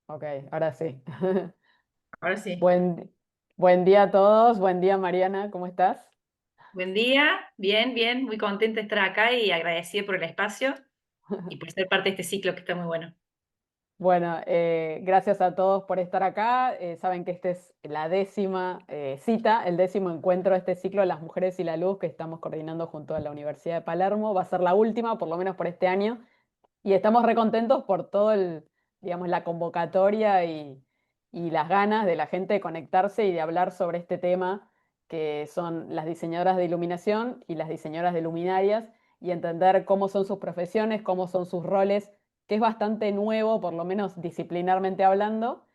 Ok, ahora sí. Ahora sí. Buen, buen día a todos, buen día Mariana, ¿cómo estás? Buen día, bien, bien, muy contenta de estar acá y agradecida por el espacio y por ser parte de este ciclo que está muy bueno. Bueno, gracias a todos por estar acá. Saben que esta es la décima cita, el décimo encuentro de este ciclo Las Mujeres y la Luz que estamos coordinando junto a la Universidad de Palermo. Va a ser la última, por lo menos por este año, y estamos recontentos por todo digamos, la convocatoria y las ganas de la gente de conectarse y de hablar sobre este tema, que son las diseñadoras de iluminación y las diseñadoras de luminarias, y entender cómo son sus profesiones, cómo son sus roles, que es bastante nuevo, por lo menos disciplinarmente hablando,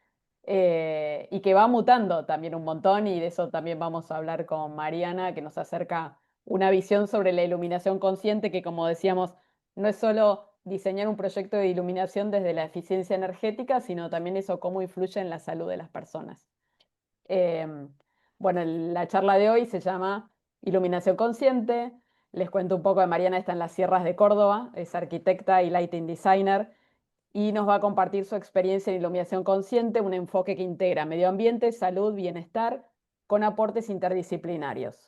y que va mutando también un montón, y de eso también vamos a hablar con Mariana, que nos acerca una visión sobre la iluminación consciente, que como decíamos, no es solo diseñar un proyecto de iluminación desde la eficiencia energética, sino también eso cómo influye en la salud de las personas. Eh, bueno, la charla de hoy se llama Iluminación Consciente. Les cuento un poco de Mariana, está en las sierras de Córdoba, es arquitecta y lighting designer, y nos va a compartir su experiencia en iluminación consciente, un enfoque que integra medio ambiente, salud, bienestar, con aportes interdisciplinarios.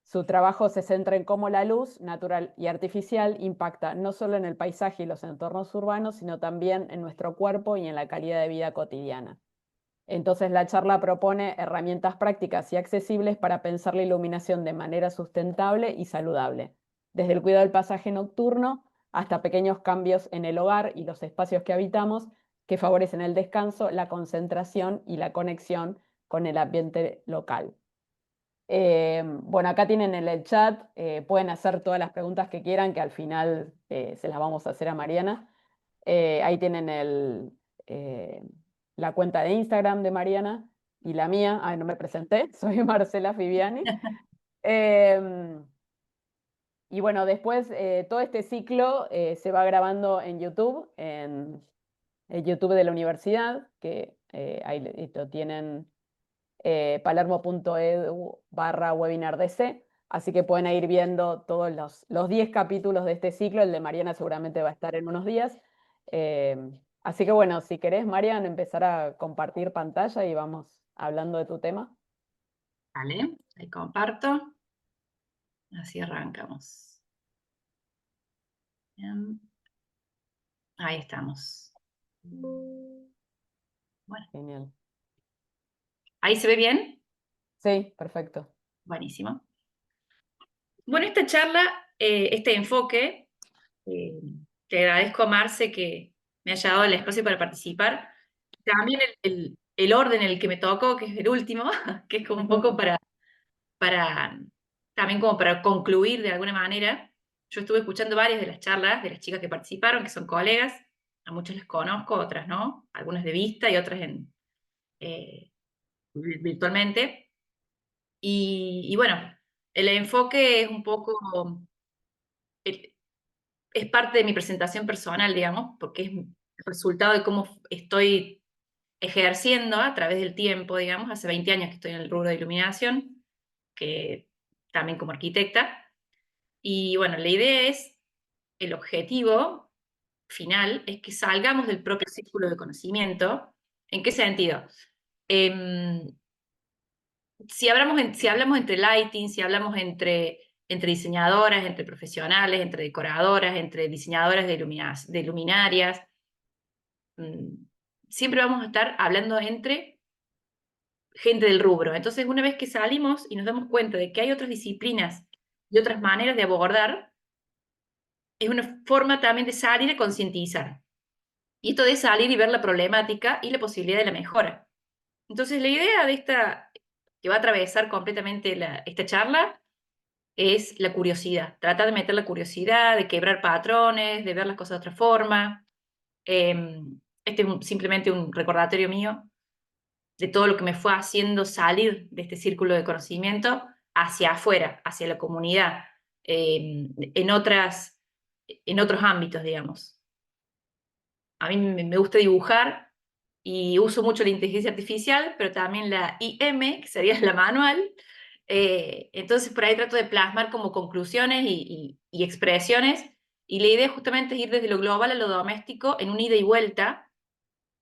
Su trabajo se centra en cómo la luz, natural y artificial, impacta no solo en el paisaje y los entornos urbanos, sino también en nuestro cuerpo y en la calidad de vida cotidiana. Entonces la charla propone herramientas prácticas y accesibles para pensar la iluminación de manera sustentable y saludable, desde el cuidado del pasaje nocturno hasta pequeños cambios en el hogar y los espacios que habitamos que favorecen el descanso, la concentración y la conexión con el ambiente local. Bueno, acá tienen en el chat, pueden hacer todas las preguntas que quieran, que al final se las vamos a hacer a Mariana. Ahí tienen eh, la cuenta de Instagram de Mariana y la mía. Ay, no me presenté, soy Marcela Fiviani. Eh, y bueno, después todo este ciclo se va grabando en YouTube, en el YouTube de la universidad, que ahí lo tienen, palermo.edu/webinar DC, así que pueden ir viendo todos los 10 capítulos de este ciclo. El de Mariana seguramente va a estar en unos días. Eh, Así que bueno, si querés, Marian, empezar a compartir pantalla y vamos hablando de tu tema. Vale, ahí comparto, así arrancamos. Bien, ahí estamos. Bueno, Genial. ¿ahí se ve bien? Sí, perfecto. Buenísimo. Bueno, esta charla, este enfoque, eh, te agradezco a Marce que me haya dado el espacio para participar. También el orden en el que me tocó, que es el último, que es como un poco para, también como para concluir de alguna manera. Yo estuve escuchando varias de las charlas de las chicas que participaron, que son colegas, a muchas las conozco, otras no, algunas de vista y otras eh, virtualmente. Y bueno, el enfoque es un poco, eh, es parte de mi presentación personal, digamos, porque es el resultado de cómo estoy ejerciendo a través del tiempo, digamos, hace 20 años que estoy en el rubro de iluminación, que también como arquitecta. Y bueno, la idea es, el objetivo final es que salgamos del propio círculo de conocimiento. ¿En qué sentido? Em, si hablamos entre lighting, si hablamos entre diseñadoras, entre profesionales, entre decoradoras, entre diseñadoras de luminarias, mm, siempre vamos a estar hablando entre gente del rubro. Entonces, una vez que salimos y nos damos cuenta de que hay otras disciplinas y otras maneras de abordar, es una forma también de salir a concientizar. Y esto de salir y ver la problemática y la posibilidad de la mejora. Entonces, la idea de esta, que va a atravesar completamente esta charla, es la curiosidad. Tratar de meter la curiosidad, de quebrar patrones, de ver las cosas de otra forma. Este es simplemente un recordatorio mío de todo lo que me fue haciendo salir de este círculo de conocimiento hacia afuera, hacia la comunidad, en otros ámbitos, digamos. A mí me gusta dibujar y uso mucho la inteligencia artificial, pero también la IM, que sería la manual. Entonces por ahí trato de plasmar como conclusiones y expresiones, y la idea justamente es ir desde lo global a lo doméstico en un ida y vuelta,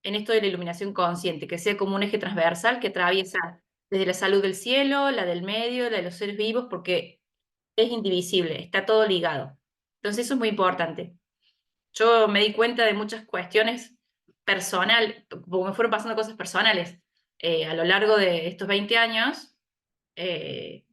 en esto de la iluminación consciente, que sea como un eje transversal que atraviesa desde la salud del cielo, la del medio, la de los seres vivos, porque es indivisible, está todo ligado. Entonces eso es muy importante. Yo me di cuenta de muchas cuestiones personal, porque me fueron pasando cosas personales a lo largo de estos 20 años. eh,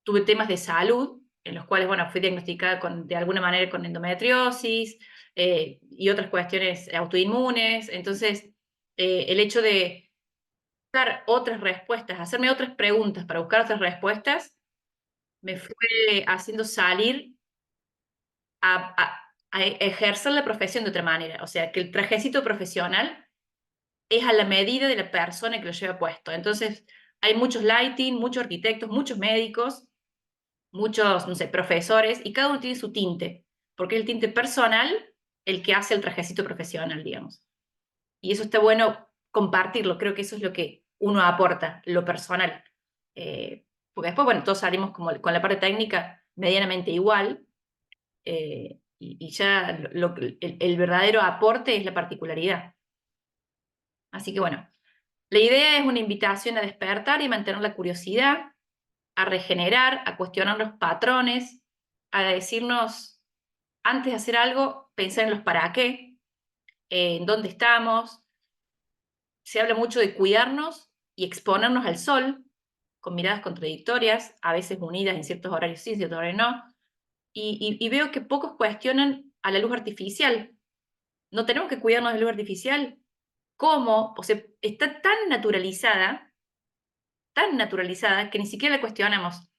Tuve temas de salud, en los cuales, bueno, fui diagnosticada de alguna manera con endometriosis y otras cuestiones autoinmunes. Entonces, el hecho de buscar otras respuestas, hacerme otras preguntas para buscar otras respuestas, me fue haciendo salir a ejercer la profesión de otra manera. O sea, que el trajecito profesional es a la medida de la persona que lo lleva puesto. Entonces, hay muchos lighting, muchos arquitectos, muchos médicos, muchos, no sé, profesores, y cada uno tiene su tinte, porque es el tinte personal el que hace el trajecito profesional, digamos. Y eso está bueno compartirlo, creo que eso es lo que uno aporta, lo personal. Porque después, bueno, todos salimos como con la parte técnica medianamente igual, y ya el verdadero aporte es la particularidad. Así que bueno, la idea es una invitación a despertar y mantener la curiosidad, a regenerar, a cuestionar los patrones, a decirnos, antes de hacer algo, pensar en los para qué, en dónde estamos. Se habla mucho de cuidarnos y exponernos al sol, con miradas contradictorias, a veces unidas en ciertos horarios sí, en ciertos horarios no. Y veo que pocos cuestionan a la luz artificial. No tenemos que cuidarnos de la luz artificial. ¿Cómo? O sea, está tan naturalizada, que ni siquiera la cuestionamos.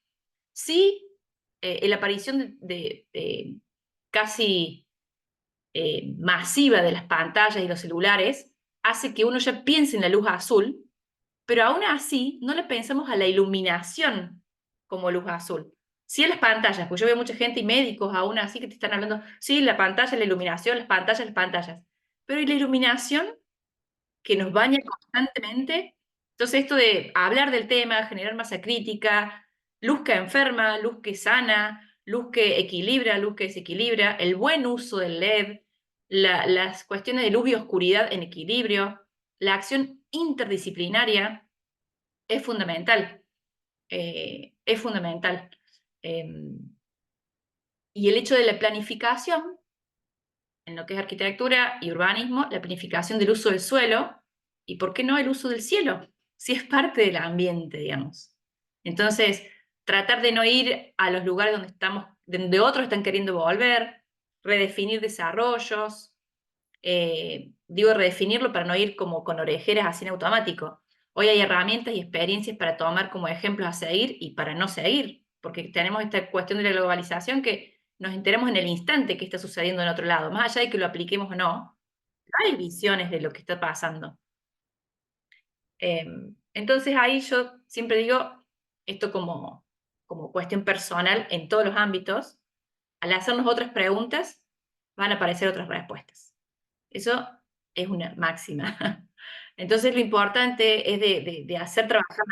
Sí, la aparición de casi masiva de las pantallas y los celulares hace que uno ya piense en la luz azul, pero aún así no le pensamos a la iluminación como luz azul. Sí a las pantallas, pues yo veo mucha gente y médicos aún así que te están hablando, sí, la pantalla, la iluminación, las pantallas, las pantallas. Pero ¿y la iluminación que nos baña constantemente? Entonces esto de hablar del tema, generar masa crítica, luz que enferma, luz que sana, luz que equilibra, luz que desequilibra, el buen uso del LED, las cuestiones de luz y oscuridad en equilibrio, la acción interdisciplinaria es fundamental. Es fundamental. Eh, y el hecho de la planificación, en lo que es arquitectura y urbanismo, la planificación del uso del suelo, y por qué no el uso del cielo, si es parte del ambiente, digamos. Entonces, tratar de no ir a los lugares donde estamos, donde otros están queriendo volver, redefinir desarrollos, digo redefinirlo para no ir como con orejeras así en automático. Hoy hay herramientas y experiencias para tomar como ejemplos a seguir y para no seguir, porque tenemos esta cuestión de la globalización que nos enteramos en el instante que está sucediendo en otro lado, más allá de que lo apliquemos o no, hay visiones de lo que está pasando. Entonces ahí yo siempre digo, esto como cuestión personal en todos los ámbitos, al hacernos otras preguntas, van a aparecer otras respuestas. Eso es una máxima. Entonces lo importante es de hacer trabajar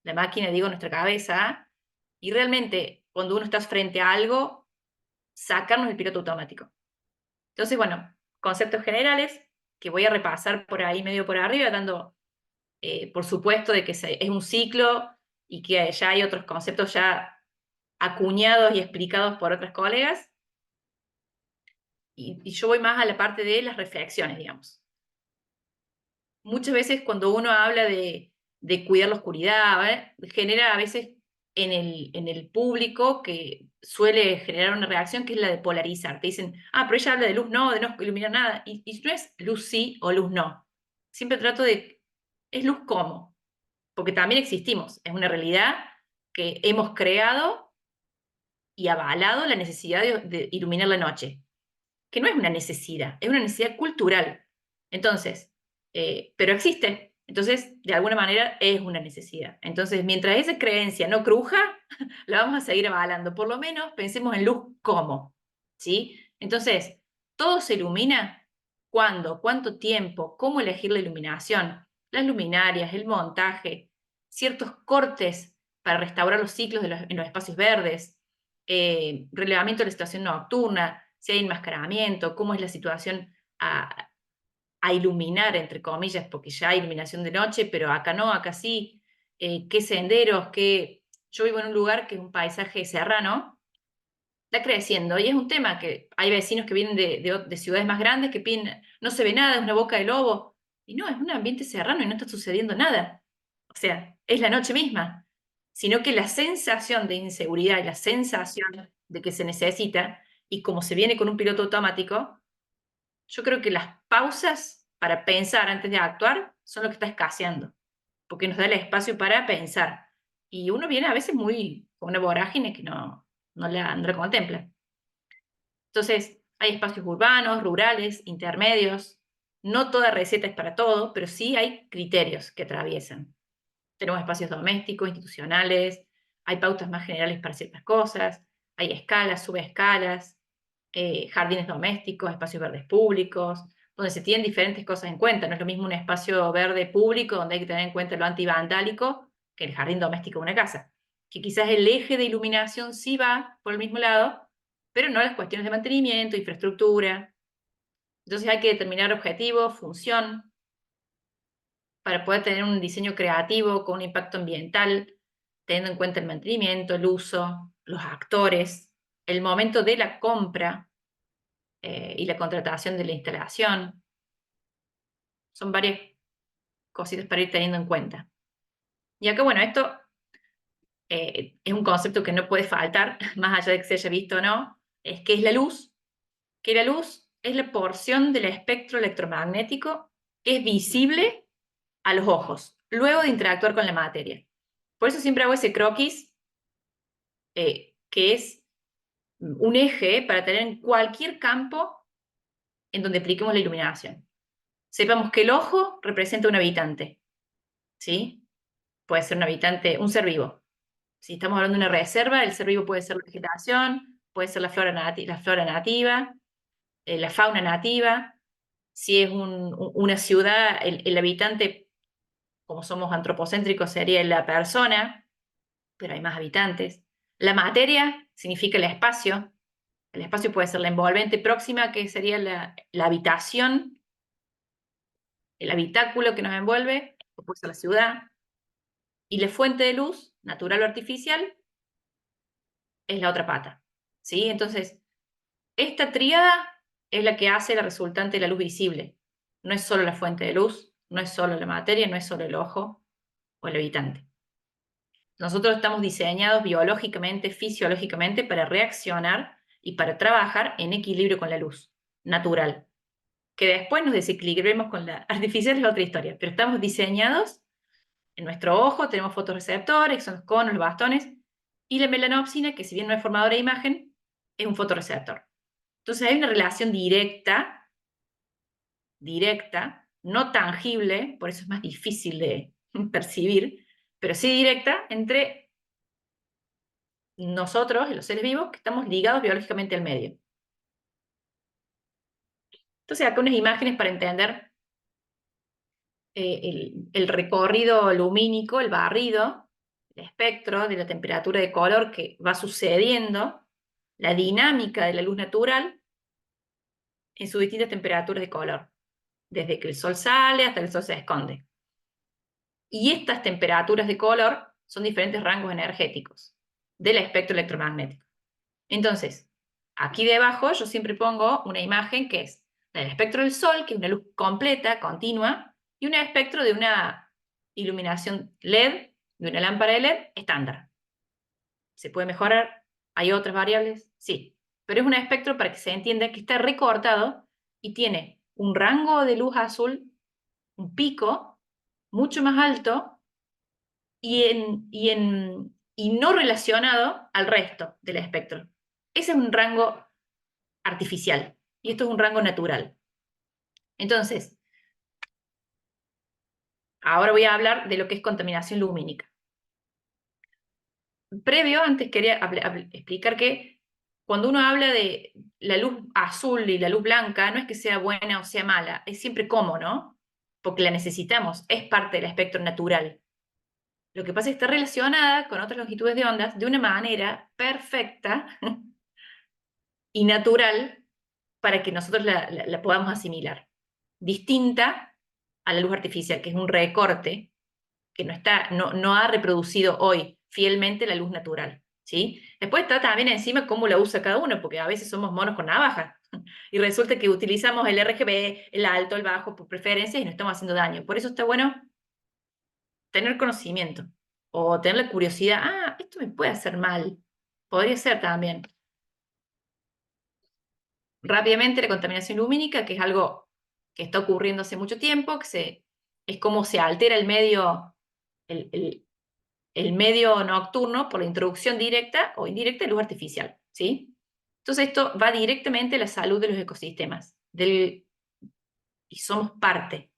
la máquina digo nuestra cabeza, y realmente cuando uno está frente a algo, sacarnos el piloto automático. Entonces, bueno, conceptos generales que voy a repasar por ahí medio por arriba, dando por supuesto de que es un ciclo y que ya hay otros conceptos ya acuñados y explicados por otras colegas, y yo voy más a la parte de las reflexiones, digamos. Muchas veces cuando uno habla de cuidar la oscuridad, genera a veces en el público que suele generar una reacción que es la de polarizar. Te dicen, ah, pero ella habla de luz no, de no iluminar nada. Y no es luz sí o luz no. Siempre trato de, ¿es luz cómo? Porque también existimos. Es una realidad que hemos creado y avalado la necesidad de iluminar la noche, que no es una necesidad, es una necesidad cultural. Entonces, pero existe. Entonces, de alguna manera es una necesidad. Entonces, mientras esa creencia no cruja, la vamos a seguir avalando. Por lo menos pensemos en luz como, ¿sí? Entonces, todo se ilumina. ¿Cuándo? ¿Cuánto tiempo? ¿Cómo elegir la iluminación? Las luminarias, el montaje, ciertos cortes para restaurar los ciclos en los espacios verdes, relevamiento de la situación nocturna, si hay enmascaramiento, cómo es la situación a iluminar, entre comillas, porque ya hay iluminación de noche, pero acá no, acá sí. ¿Qué senderos? Yo vivo en un lugar que es un paisaje serrano, está creciendo, y es un tema que hay vecinos que vienen de ciudades más grandes que piden, no se ve nada, es una boca de lobo, y no, es un ambiente serrano y no está sucediendo nada. O sea, es la noche misma, sino que la sensación de inseguridad y la sensación de que se necesita, y como se viene con un piloto automático, yo creo que las pausas para pensar antes de actuar son lo que está escaseando, porque nos da el espacio para pensar. Y uno viene a veces muy con una vorágine que no la contempla. Entonces, hay espacios urbanos, rurales, intermedios. No toda receta es para todo, pero sí hay criterios que atraviesan. Tenemos espacios domésticos, institucionales, hay pautas más generales para ciertas cosas, hay escalas, subescalas, jardines domésticos, espacios verdes públicos, donde se tienen diferentes cosas en cuenta. No es lo mismo un espacio verde público donde hay que tener en cuenta lo antivandálico que el jardín doméstico de una casa. Que quizás el eje de iluminación sí va por el mismo lado, pero no las cuestiones de mantenimiento, infraestructura. Entonces hay que determinar objetivo, función, para poder tener un diseño creativo con un impacto ambiental, teniendo en cuenta el mantenimiento, el uso, los actores, el momento de la compra y la contratación de la instalación. Son varias cositas para ir teniendo en cuenta. Y acá, bueno, esto es un concepto que no puede faltar, más allá de que se haya visto o no, es que es la luz, que la luz es la porción del espectro electromagnético que es visible a los ojos, luego de interactuar con la materia. Por eso siempre hago ese croquis, que es un eje para tener en cualquier campo en donde apliquemos la iluminación. Sepamos que el ojo representa un habitante, ¿sí? Puede ser un habitante, un ser vivo. Si estamos hablando de una reserva, el ser vivo puede ser la vegetación, puede ser la flora nativa, la fauna nativa. Si es una ciudad, el habitante, como somos antropocéntricos, sería la persona, pero hay más habitantes. La materia significa el espacio. El espacio puede ser la envolvente próxima, que sería la habitación, el habitáculo que nos envuelve, o puede ser la ciudad. Y la fuente de luz, natural o artificial, es la otra pata. ¿Sí? Entonces, esta tríada es la que hace la resultante de la luz visible. No es solo la fuente de luz, no es solo la materia, no es solo el ojo o el habitante. Nosotros estamos diseñados biológicamente, fisiológicamente, para reaccionar y para trabajar en equilibrio con la luz natural. Que después nos desequilibremos con la artificial es otra historia, pero estamos diseñados en nuestro ojo, tenemos fotorreceptores, que son los conos, los bastones, y la melanopsina, que si bien no es formadora de imagen, es un fotorreceptor. Entonces hay una relación directa, no tangible, por eso es más difícil de percibir, pero sí directa entre nosotros, los seres vivos, que estamos ligados biológicamente al medio. Entonces acá unas imágenes para entender el recorrido lumínico, el barrido, el espectro de la temperatura de color que va sucediendo, la dinámica de la luz natural en sus distintas temperaturas de color, desde que el sol sale hasta que el sol se esconde. Y estas temperaturas de color son diferentes rangos energéticos del espectro electromagnético. Entonces, aquí debajo yo siempre pongo una imagen que es el espectro del sol, que es una luz completa, continua, y un espectro de una iluminación LED, de una lámpara de LED estándar. ¿Se puede mejorar? ¿Hay otras variables? Sí, pero es un espectro para que se entienda que está recortado y tiene un rango de luz azul, un pico mucho más alto y no relacionado al resto del espectro. Ese es un rango artificial y esto es un rango natural. Entonces, ahora voy a hablar de lo que es contaminación lumínica. Previo, antes quería explicar que cuando uno habla de la luz azul y la luz blanca, no es que sea buena o sea mala, es siempre como, ¿no? Porque la necesitamos, es parte del espectro natural. Lo que pasa es que está relacionada con otras longitudes de ondas de una manera perfecta y natural para que nosotros la podamos asimilar. distinta a la luz artificial, que es un recorte que no ha reproducido hoy fielmente la luz natural, ¿sí? Después está también encima cómo la usa cada uno, porque a veces somos monos con navaja, y resulta que utilizamos el RGB, el alto, el bajo, por preferencias, y nos estamos haciendo daño. Por eso está bueno tener conocimiento, o tener la curiosidad, esto me puede hacer mal, podría ser también. Rápidamente la contaminación lumínica, que es algo que está ocurriendo hace mucho tiempo, es como se altera el medio, el medio nocturno por la introducción directa o indirecta de luz artificial, ¿sí? Entonces esto va directamente a la salud de los ecosistemas, y somos parte,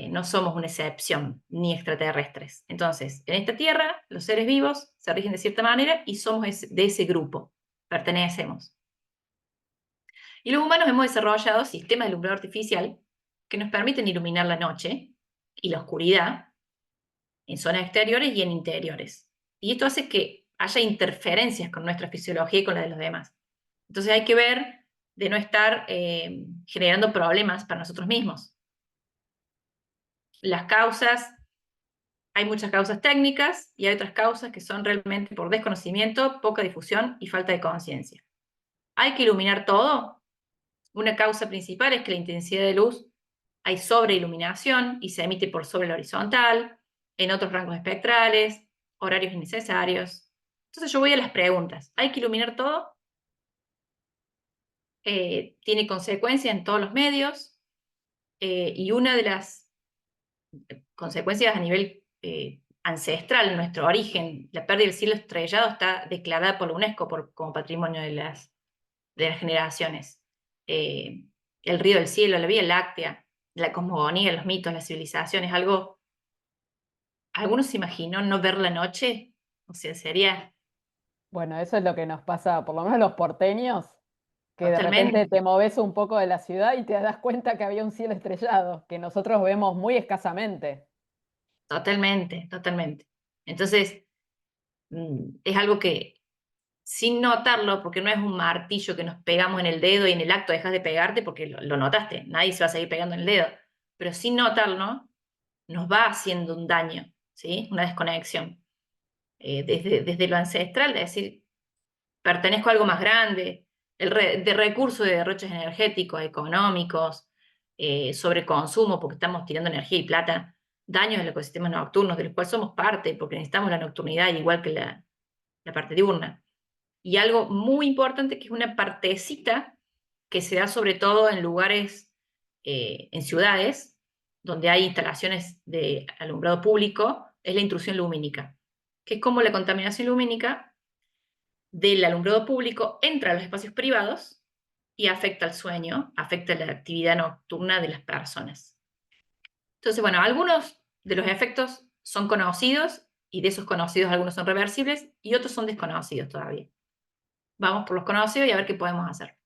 no somos una excepción, ni extraterrestres. Entonces, en esta Tierra, los seres vivos se rigen de cierta manera y somos de ese grupo, pertenecemos. Y los humanos hemos desarrollado sistemas de alumbrado artificial que nos permiten iluminar la noche y la oscuridad en zonas exteriores y en interiores. Y esto hace que haya interferencias con nuestra fisiología y con la de los demás. Entonces hay que ver de no estar generando problemas para nosotros mismos. Las causas, hay muchas causas técnicas y hay otras causas que son realmente por desconocimiento, poca difusión y falta de conciencia. ¿Hay que iluminar todo? Una causa principal es que la intensidad de luz, hay sobreiluminación y se emite por sobre la horizontal, en otros rangos espectrales, horarios innecesarios. Entonces yo voy a las preguntas. ¿Hay que iluminar todo? Tiene consecuencias en todos los medios, y una de las consecuencias a nivel ancestral, nuestro origen, la pérdida del cielo estrellado está declarada por la UNESCO como patrimonio de las generaciones. El río del cielo, la Vía Láctea, la cosmogonía, los mitos, las civilizaciones, ¿algunos se imaginó no ver la noche? O sea, sería Bueno, eso es lo que nos pasa, por lo menos los porteños, que de repente totalmente, te moves un poco de la ciudad y te das cuenta que había un cielo estrellado, que nosotros vemos muy escasamente. totalmente, totalmente. Entonces, es algo que sin notarlo, porque no es un martillo que nos pegamos en el dedo y en el acto dejas de pegarte porque lo notaste, nadie se va a seguir pegando en el dedo, pero sin notarlo, nos va haciendo un daño, ¿sí? Una desconexión. Desde lo ancestral, es decir, pertenezco a algo más grande, de recursos de derroches energéticos, económicos, sobreconsumo porque estamos tirando energía y plata, daños en los ecosistemas nocturnos, de los cuales somos parte, porque necesitamos la nocturnidad igual que la parte diurna. Y algo muy importante que es una partecita que se da sobre todo en lugares, en ciudades, donde hay instalaciones de alumbrado público, es la intrusión lumínica, que es como la contaminación lumínica del alumbrado público entra a los espacios privados y afecta al sueño, afecta la actividad nocturna de las personas. Entonces, bueno, algunos de los efectos son conocidos y de esos conocidos algunos son reversibles y otros son desconocidos todavía. Vamos por los conocidos y a ver qué podemos hacer.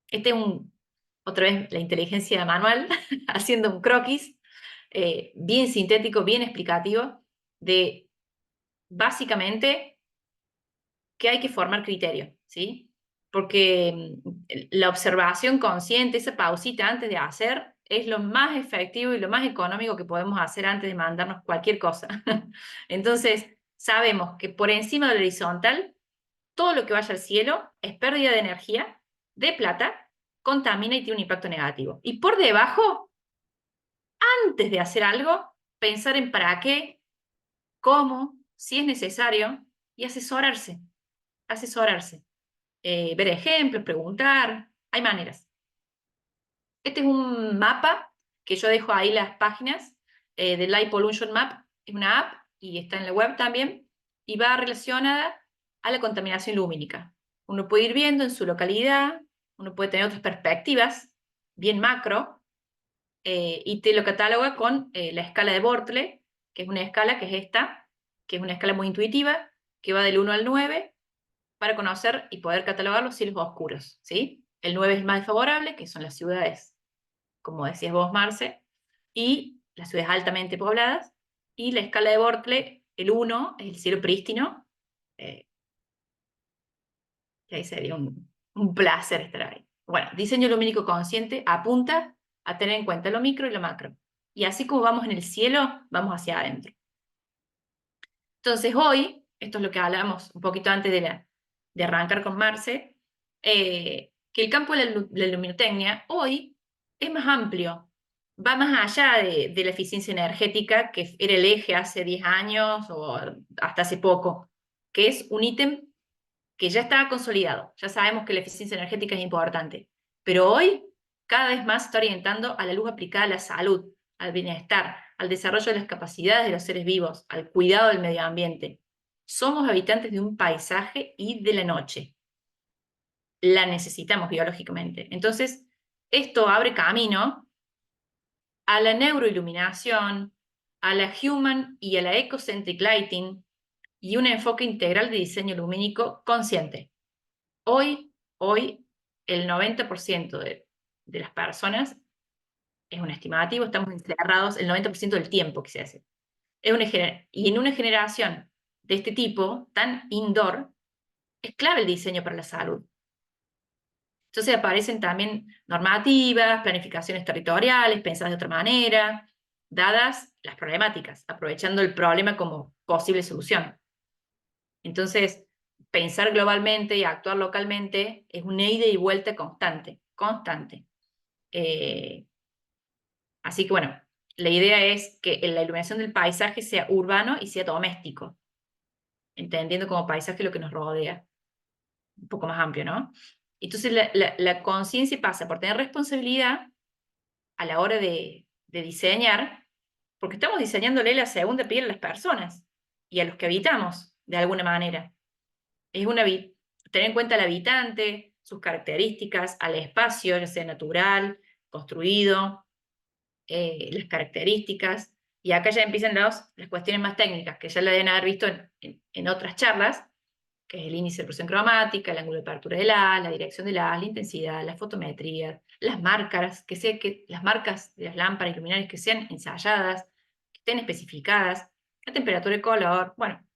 Este es otra vez la inteligencia manual, haciendo un croquis bien sintético, bien explicativo, de básicamente que hay que formar criterio, ¿sí? Porque la observación consciente, esa pausita antes de hacer, es lo más efectivo y lo más económico que podemos hacer antes de mandarnos cualquier cosa. Entonces, sabemos que por encima del horizontal, todo lo que vaya al cielo es pérdida de energía, de plata, contamina y tiene un impacto negativo. Y por debajo, antes de hacer algo, pensar en para qué, cómo, si es necesario, y asesorarse. Ver ejemplos, preguntar, hay maneras. Este es un mapa que yo dejo ahí las páginas de Light Pollution Map, es una app y está en la web también, y va relacionada a la contaminación lumínica. Uno puede ir viendo en su localidad, uno puede tener otras perspectivas, bien macro, y te lo cataloga con la escala de Bortle, que es una escala que es esta, que es una escala muy intuitiva, que va del 1 al 9, para conocer y poder catalogar los cielos oscuros, ¿sí? El 9 es el más desfavorable, que son las ciudades, como decías vos, Marce, y las ciudades altamente pobladas, y la escala de Bortle, el 1 es el cielo prístino, eh, que ahí sería un placer estar ahí. Bueno, diseño lumínico consciente apunta a tener en cuenta lo micro y lo macro. Y así como vamos en el cielo, vamos hacia adentro. Entonces hoy, esto es lo que hablamos un poquito antes de arrancar con Marce, que el campo de la luminotecnia hoy es más amplio, va más allá de la eficiencia energética, que era el eje hace 10 años o hasta hace poco, que es un ítem que ya está consolidado. Ya sabemos que la eficiencia energética es importante, pero hoy cada vez más se está orientando a la luz aplicada a la salud, al bienestar, al desarrollo de las capacidades de los seres vivos, al cuidado del medio ambiente. Somos habitantes de un paisaje y de la noche. La necesitamos biológicamente. Entonces, esto abre camino a la neuroiluminación, a la human y a la ecocentric lighting y un enfoque integral de diseño lumínico consciente. Hoy el 90% de las personas, es un estimativo, estamos encerrados el 90% del tiempo que se hace. Y en una generación de este tipo, tan indoor, es clave el diseño para la salud. Entonces aparecen también normativas, planificaciones territoriales, pensadas de otra manera, dadas las problemáticas, aprovechando el problema como posible solución. Entonces, pensar globalmente y actuar localmente es una ida y vuelta constante, constante. Así que bueno, la idea es que la iluminación del paisaje sea urbano y sea doméstico, entendiendo como paisaje lo que nos rodea, un poco más amplio, ¿no? Entonces la conciencia pasa por tener responsabilidad a la hora de diseñar, porque estamos diseñándole la segunda piel a las personas y a los que habitamos, de alguna manera. Es tener en cuenta al habitante, sus características, al espacio, ya sea natural, construido, las características, y acá ya empiezan las cuestiones más técnicas, que ya la deben haber visto en otras charlas, que es el índice de presión cromática, el ángulo de apertura del haz, la dirección del haz, la intensidad, la fotometría, las marcas, las marcas de las lámparas y luminarias que sean ensayadas, que estén especificadas, la temperatura de color. Bueno,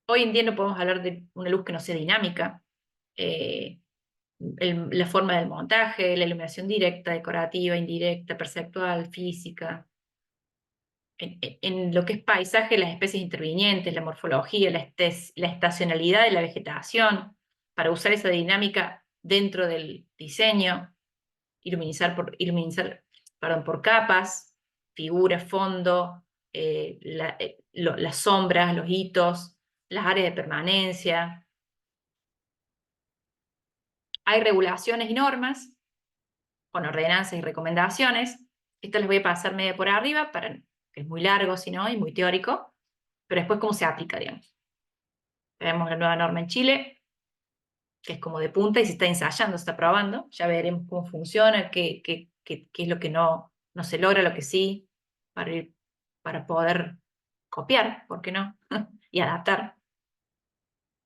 hoy en día no podemos hablar de una luz que no sea dinámica, eh, la forma del montaje, la iluminación directa, decorativa, indirecta, perceptual, física. En lo que es paisaje, las especies intervinientes, la morfología, la estacionalidad de la vegetación, para usar esa dinámica dentro del diseño, por capas, figura, fondo, las sombras, los hitos, las áreas de permanencia. Hay regulaciones y normas con ordenanzas y recomendaciones. Esto les voy a pasar medio por arriba, que es muy largo, si no, y muy teórico, pero después cómo se aplica, digamos. Tenemos la nueva norma en Chile, que es como de punta y se está ensayando, se está probando. Ya veremos cómo funciona, qué es lo que no se logra, lo que sí, para poder copiar, ¿por qué no? Y adaptar.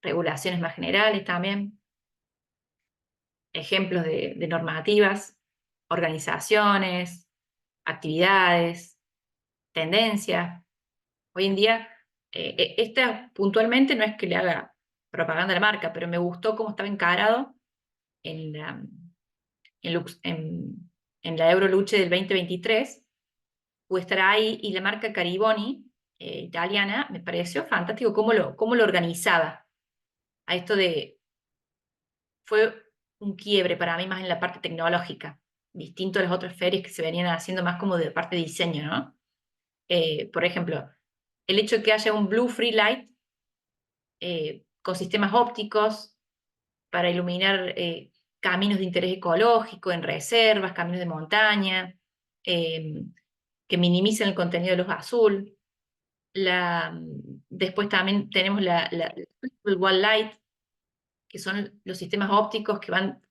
Regulaciones más generales también. Ejemplos de normativas, organizaciones, actividades, tendencias. Hoy en día, esta puntualmente no es que le haga propaganda a la marca, pero me gustó cómo estaba encarado en la, en la Euroluce del 2023, pude estar ahí y la marca Cariboni, italiana, me pareció fantástico cómo lo organizaba. A esto fue un quiebre para mí más en la parte tecnológica, distinto a las otras ferias que se venían haciendo más como de parte de diseño, ¿no? Por ejemplo, el hecho de que haya un Blue Free Light con sistemas ópticos para iluminar caminos de interés ecológico en reservas, caminos de montaña, que minimizan el contenido de luz azul. Después también tenemos el Wall Light, que son los sistemas ópticos que van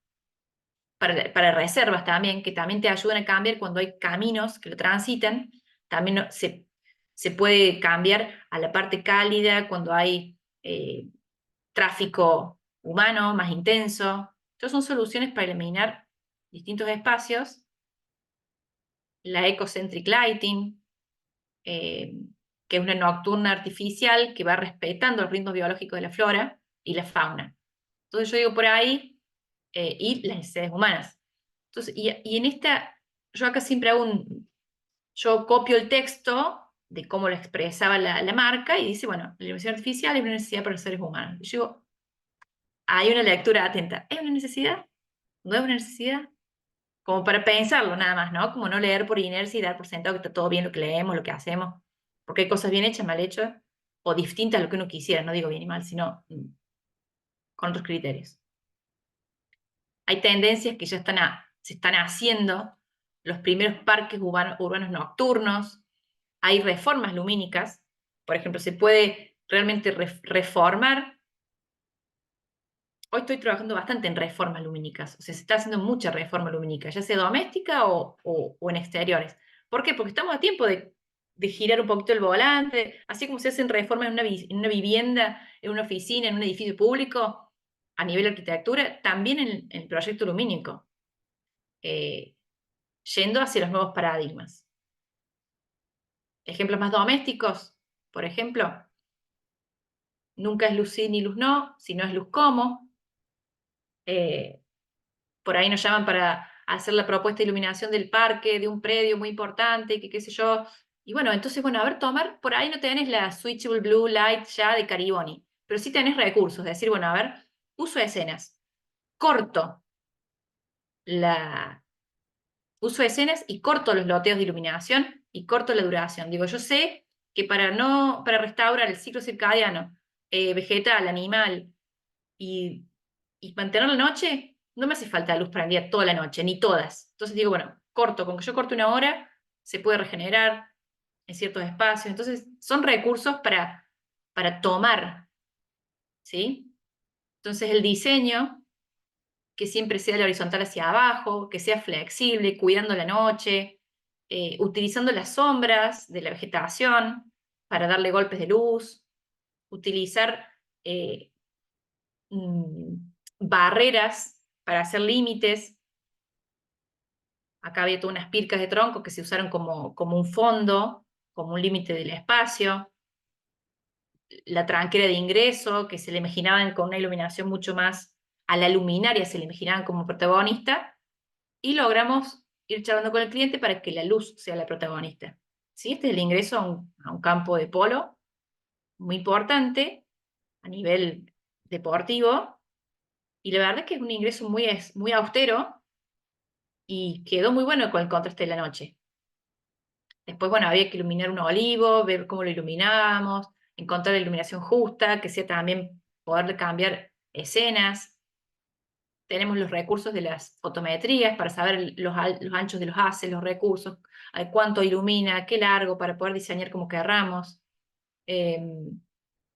para reservas también, que también te ayudan a cambiar cuando hay caminos que lo transitan. También se puede cambiar a la parte cálida cuando hay tráfico humano más intenso. Estas son soluciones para eliminar distintos espacios. La Ecocentric Lighting, que es una nocturna artificial que va respetando el ritmo biológico de la flora y la fauna. Entonces yo digo por ahí, y las necesidades humanas. Entonces, y en esta yo acá siempre yo copio el texto de cómo lo expresaba la marca y dice, bueno, la iluminación artificial es una necesidad para los seres humanos. Y yo digo, hay una lectura atenta. ¿Es una necesidad? ¿No es una necesidad? Como para pensarlo nada más, ¿no? Como no leer por inercia y dar por sentado que está todo bien lo que leemos, lo que hacemos, porque hay cosas bien hechas, mal hechas, o distintas a lo que uno quisiera, no digo bien y mal, sino con otros criterios. Hay tendencias que ya se están haciendo, los primeros parques urbanos nocturnos, hay reformas lumínicas, por ejemplo, se puede realmente reformar. Hoy estoy trabajando bastante en reformas lumínicas, o sea, se está haciendo mucha reforma lumínica, ya sea doméstica o en exteriores. ¿Por qué? Porque estamos a tiempo de girar un poquito el volante, así como se hacen reformas en una vivienda, en una oficina, en un edificio público, a nivel de arquitectura, también en el proyecto lumínico, eh, yendo hacia los nuevos paradigmas. Ejemplos más domésticos, por ejemplo, nunca es luz sí ni luz no, sino es luz como. Eh, por ahí nos llaman para hacer la propuesta de iluminación del parque, de un predio muy importante, que qué sé yo. Y bueno, entonces, bueno, a ver, tomar, por ahí no tenés la Switchable Blue Light ya de Cariboni, pero sí tenés recursos, es decir, bueno, a ver, uso escenas, corto la, uso escenas y corto los loteos de iluminación y corto la duración. Digo, yo sé que para restaurar el ciclo circadiano, vegetal, animal, y, y mantener la noche, no me hace falta luz prendida toda la noche, ni todas. Entonces digo, bueno, corto, con que yo corte una hora, se puede regenerar en ciertos espacios. Entonces, son recursos para tomar, ¿sí? Entonces, el diseño, que siempre sea la horizontal hacia abajo, que sea flexible, cuidando la noche, utilizando las sombras de la vegetación para darle golpes de luz, utilizar eh, mm, barreras para hacer límites. Acá había todas unas pircas de tronco que se usaron como un fondo, como un límite del espacio. La tranquera de ingreso, que se le imaginaban con una iluminación mucho más a la luminaria, se le imaginaban como protagonista, y logramos ir charlando con el cliente para que la luz sea la protagonista. ¿Sí? Este es el ingreso a un campo de polo muy importante a nivel deportivo, y la verdad es que es un ingreso muy austero y quedó muy bueno con el contraste de la noche. Después, bueno, había que iluminar un olivo, ver cómo lo iluminábamos, encontrar la iluminación justa, que sea también poder cambiar escenas. Tenemos los recursos de las fotometrías para saber los anchos de los haces, los recursos, cuánto ilumina, qué largo, para poder diseñar como querramos.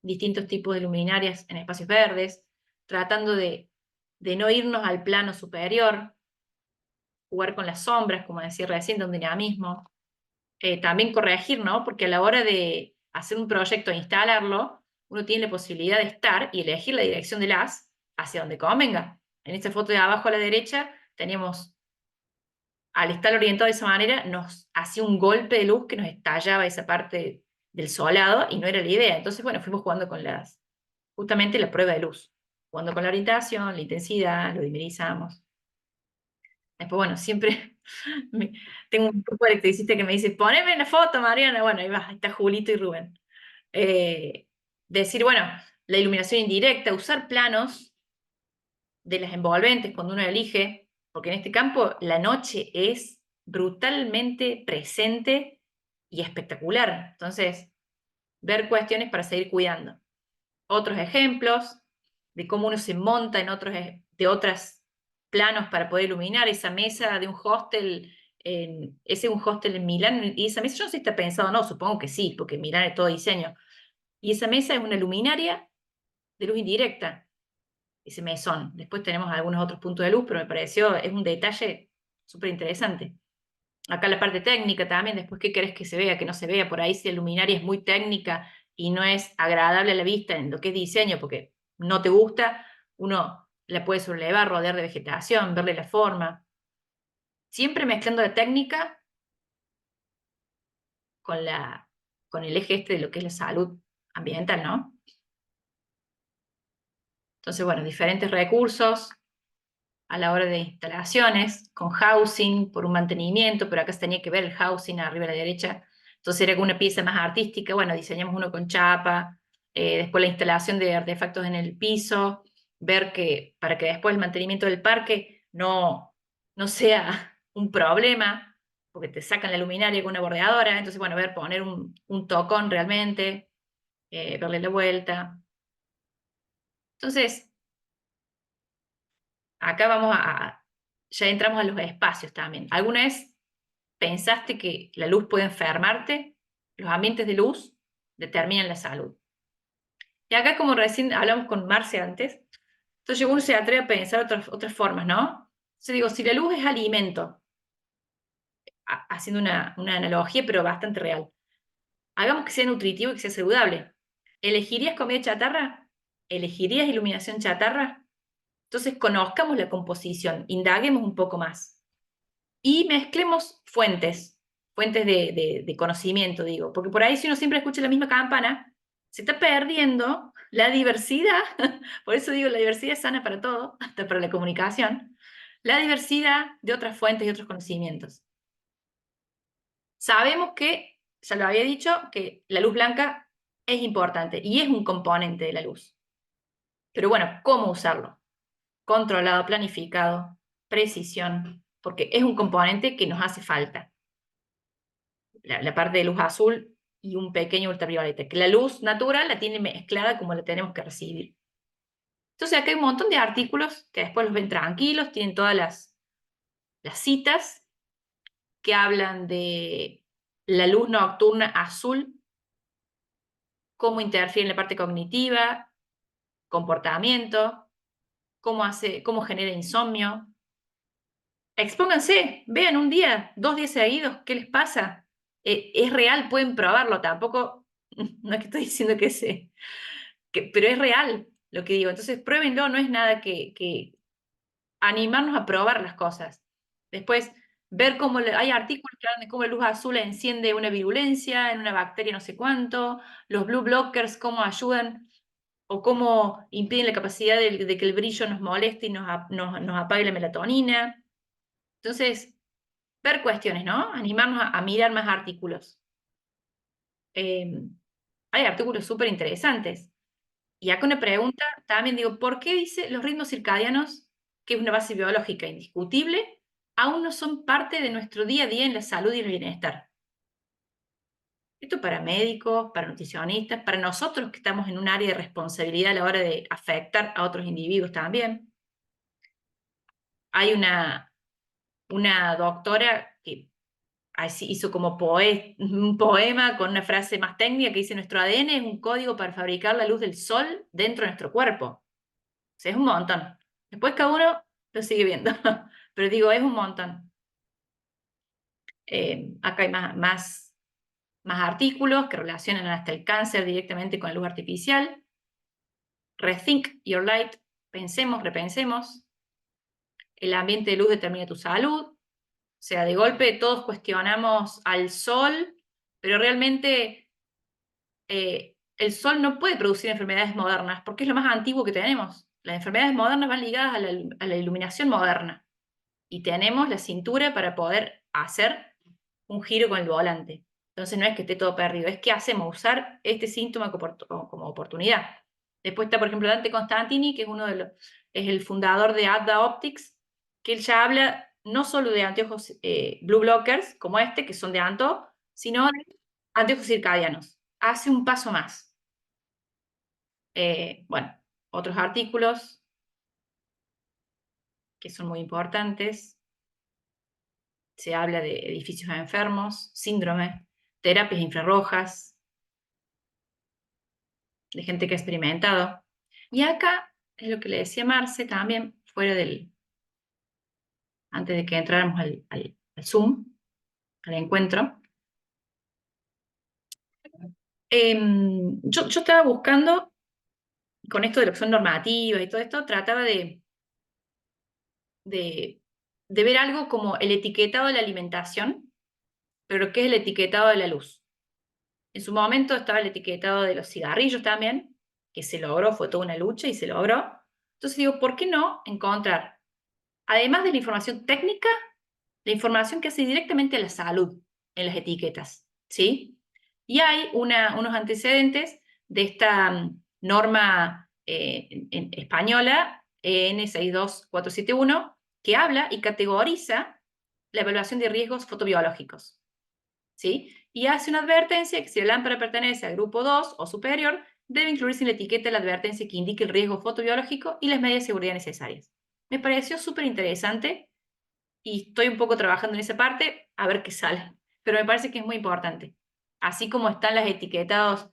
Distintos tipos de luminarias en espacios verdes, tratando de no irnos al plano superior, jugar con las sombras, como decía recién, de un dinamismo. También corregir, ¿no? Porque a la hora de hacer un proyecto e instalarlo, uno tiene la posibilidad de estar y elegir la dirección del haz hacia donde convenga. En esta foto de abajo a la derecha teníamos, al estar orientado de esa manera, nos hacía un golpe de luz que nos estallaba esa parte del solado y no era la idea. Entonces, bueno, fuimos jugando con justamente la prueba de luz, jugando con la orientación, la intensidad, lo dimerizamos. Después, bueno, siempre tengo un grupo de electricistas que me dice, poneme la foto, Mariana. Bueno, ahí va, ahí está Julito y Rubén. Eh, Decir, bueno, la iluminación indirecta, usar planos de las envolventes cuando uno elige, porque en este campo la noche es brutalmente presente y espectacular. Entonces, ver cuestiones para seguir cuidando. Otros ejemplos de cómo uno se monta en de otros planos para poder iluminar esa mesa de un hostel, ese es un hostel en Milán, y esa mesa, yo no sé si está pensado o no, supongo que sí, porque Milán es todo diseño. Y esa mesa es una luminaria de luz indirecta, ese mesón. Después tenemos algunos otros puntos de luz, pero me pareció, es un detalle súper interesante. Acá la parte técnica también, después qué querés que se vea, que no se vea, por ahí si la luminaria es muy técnica y no es agradable a la vista en lo que es diseño, porque no te gusta, uno la puede sobrelevar, rodear de vegetación, verle la forma, siempre mezclando la técnica con con el eje este de lo que es la salud ambiental, ¿no? Entonces, bueno, diferentes recursos. a la hora de instalaciones, con housing, por un mantenimiento, pero acá se tenía que ver el housing arriba a la derecha, entonces era una pieza más artística, bueno, diseñamos uno con chapa, después la instalación de artefactos en el piso, ver que para que después el mantenimiento del parque no sea un problema, porque te sacan la luminaria con una bordeadora, entonces bueno, ver, poner un tocón realmente, darle la vuelta. Entonces, acá ya entramos a los espacios también. ¿Alguna vez pensaste que la luz puede enfermarte? Los ambientes de luz determinan la salud. Y acá, como recién hablamos con Marce antes, entonces uno se atreve a pensar otras formas, ¿no? Entonces digo, si la luz es alimento, haciendo una analogía, pero bastante real, hagamos que sea nutritivo y que sea saludable. ¿Elegirías comida chatarra? ¿Elegirías iluminación chatarra? Entonces conozcamos la composición, indaguemos un poco más y mezclemos fuentes de conocimiento, digo, porque por ahí si uno siempre escucha la misma campana, se está perdiendo la diversidad, por eso digo, la diversidad es sana para todo, hasta para la comunicación, la diversidad de otras fuentes y otros conocimientos. Sabemos que, ya lo había dicho, que la luz blanca es importante y es un componente de la luz. Pero bueno, ¿cómo usarlo? Controlado, planificado, precisión, porque es un componente que nos hace falta. La parte de luz azul y un pequeño ultravioleta, que la luz natural la tiene mezclada como la tenemos que recibir. Entonces acá hay un montón de artículos que después los ven tranquilos, tienen todas las citas que hablan de la luz nocturna azul, cómo interfiere en la parte cognitiva, comportamiento, cómo genera insomnio. Expónganse, vean un día, 2 días seguidos, ¿qué les pasa? Es real, pueden probarlo, tampoco, no es que estoy diciendo pero es real lo que digo. Entonces, pruébenlo, no es nada que animarnos a probar las cosas. Después, ver cómo hay artículos que hablan de cómo la luz azul enciende una virulencia en una bacteria no sé cuánto, los blue blockers, cómo ayudan o cómo impiden la capacidad de que el brillo nos moleste y nos apague la melatonina. Entonces, ver cuestiones, ¿no? Animarnos a mirar más artículos. Hay artículos súper interesantes. Y acá una pregunta, también digo, ¿por qué dice los ritmos circadianos, que es una base biológica indiscutible, aún no son parte de nuestro día a día en la salud y el bienestar? Esto para médicos, para nutricionistas, para nosotros que estamos en un área de responsabilidad a la hora de afectar a otros individuos también. Hay una doctora que así hizo como un poema con una frase más técnica que dice: nuestro ADN es un código para fabricar la luz del sol dentro de nuestro cuerpo. O sea, es un montón. Después cada uno lo sigue viendo, pero digo, es un montón. Acá hay más artículos que relacionan hasta el cáncer directamente con la luz artificial. Rethink your light, pensemos, repensemos. El ambiente de luz determina tu salud. O sea, de golpe todos cuestionamos al sol, pero realmente el sol no puede producir enfermedades modernas porque es lo más antiguo que tenemos. Las enfermedades modernas van ligadas a la iluminación moderna y tenemos la cintura para poder hacer un giro con el volante. Entonces no es que esté todo perdido, es que hacemos usar este síntoma como oportunidad. Después está, por ejemplo, Dante Constantini, que es el fundador de Adda Optics, que él ya habla no solo de anteojos blue blockers, como este, que son de Anto, sino de anteojos circadianos. Hace un paso más. Bueno, otros artículos que son muy importantes. Se habla de edificios enfermos, síndrome, terapias infrarrojas, de gente que ha experimentado. Y acá es lo que le decía Marce también, antes de que entráramos al Zoom, al encuentro. Yo estaba buscando, con esto de lo que son normativas y todo esto, trataba de ver algo como el etiquetado de la alimentación, pero ¿qué es el etiquetado de la luz? En su momento estaba el etiquetado de los cigarrillos también, que se logró, fue toda una lucha y se logró. Entonces digo, ¿por qué no encontrar además de la información técnica, la información que hace directamente a la salud en las etiquetas, ¿sí? Y hay unos antecedentes de esta norma española, EN 62471, que habla y categoriza la evaluación de riesgos fotobiológicos, ¿sí? Y hace una advertencia que si la lámpara pertenece al grupo 2 o superior, debe incluirse en la etiqueta la advertencia que indique el riesgo fotobiológico y las medidas de seguridad necesarias. Me pareció súper interesante y estoy un poco trabajando en esa parte a ver qué sale. Pero me parece que es muy importante. Así como están las etiquetados,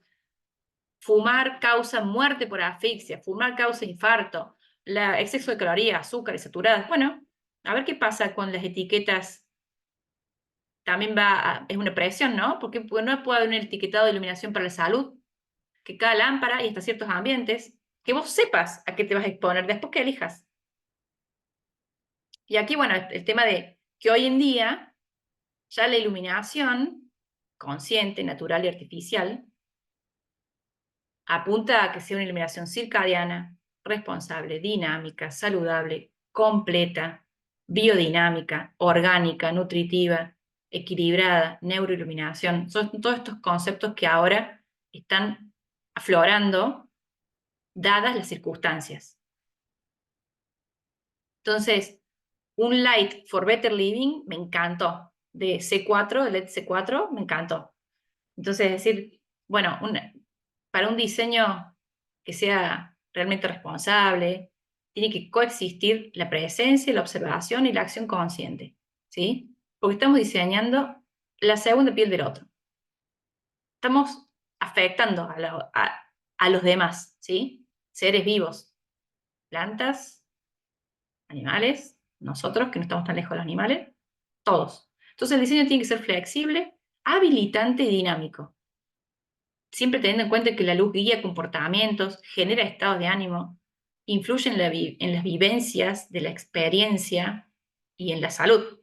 fumar causa muerte por asfixia, fumar causa infarto, exceso de calorías, azúcares saturadas. Bueno, a ver qué pasa con las etiquetas. También es una presión, ¿no? Porque no puede haber un etiquetado de iluminación para la salud, que cada lámpara y hasta ciertos ambientes, que vos sepas a qué te vas a exponer después que elijas. Y aquí, bueno, el tema de que hoy en día ya la iluminación consciente, natural y artificial apunta a que sea una iluminación circadiana, responsable, dinámica, saludable, completa, biodinámica, orgánica, nutritiva, equilibrada, neuroiluminación. Son todos estos conceptos que ahora están aflorando dadas las circunstancias. Entonces, un Light for Better Living me encantó, de C4, de LED C4, me encantó. Entonces, es decir, bueno, para un diseño que sea realmente responsable, tiene que coexistir la presencia, la observación y la acción consciente, ¿sí? Porque estamos diseñando la segunda piel del otro. Estamos afectando a los demás, ¿sí? Seres vivos, plantas, animales, nosotros que no estamos tan lejos de los animales, todos. Entonces el diseño tiene que ser flexible, habilitante y dinámico, siempre teniendo en cuenta que la luz guía comportamientos, genera estados de ánimo, influye en las vivencias de la experiencia y en la salud.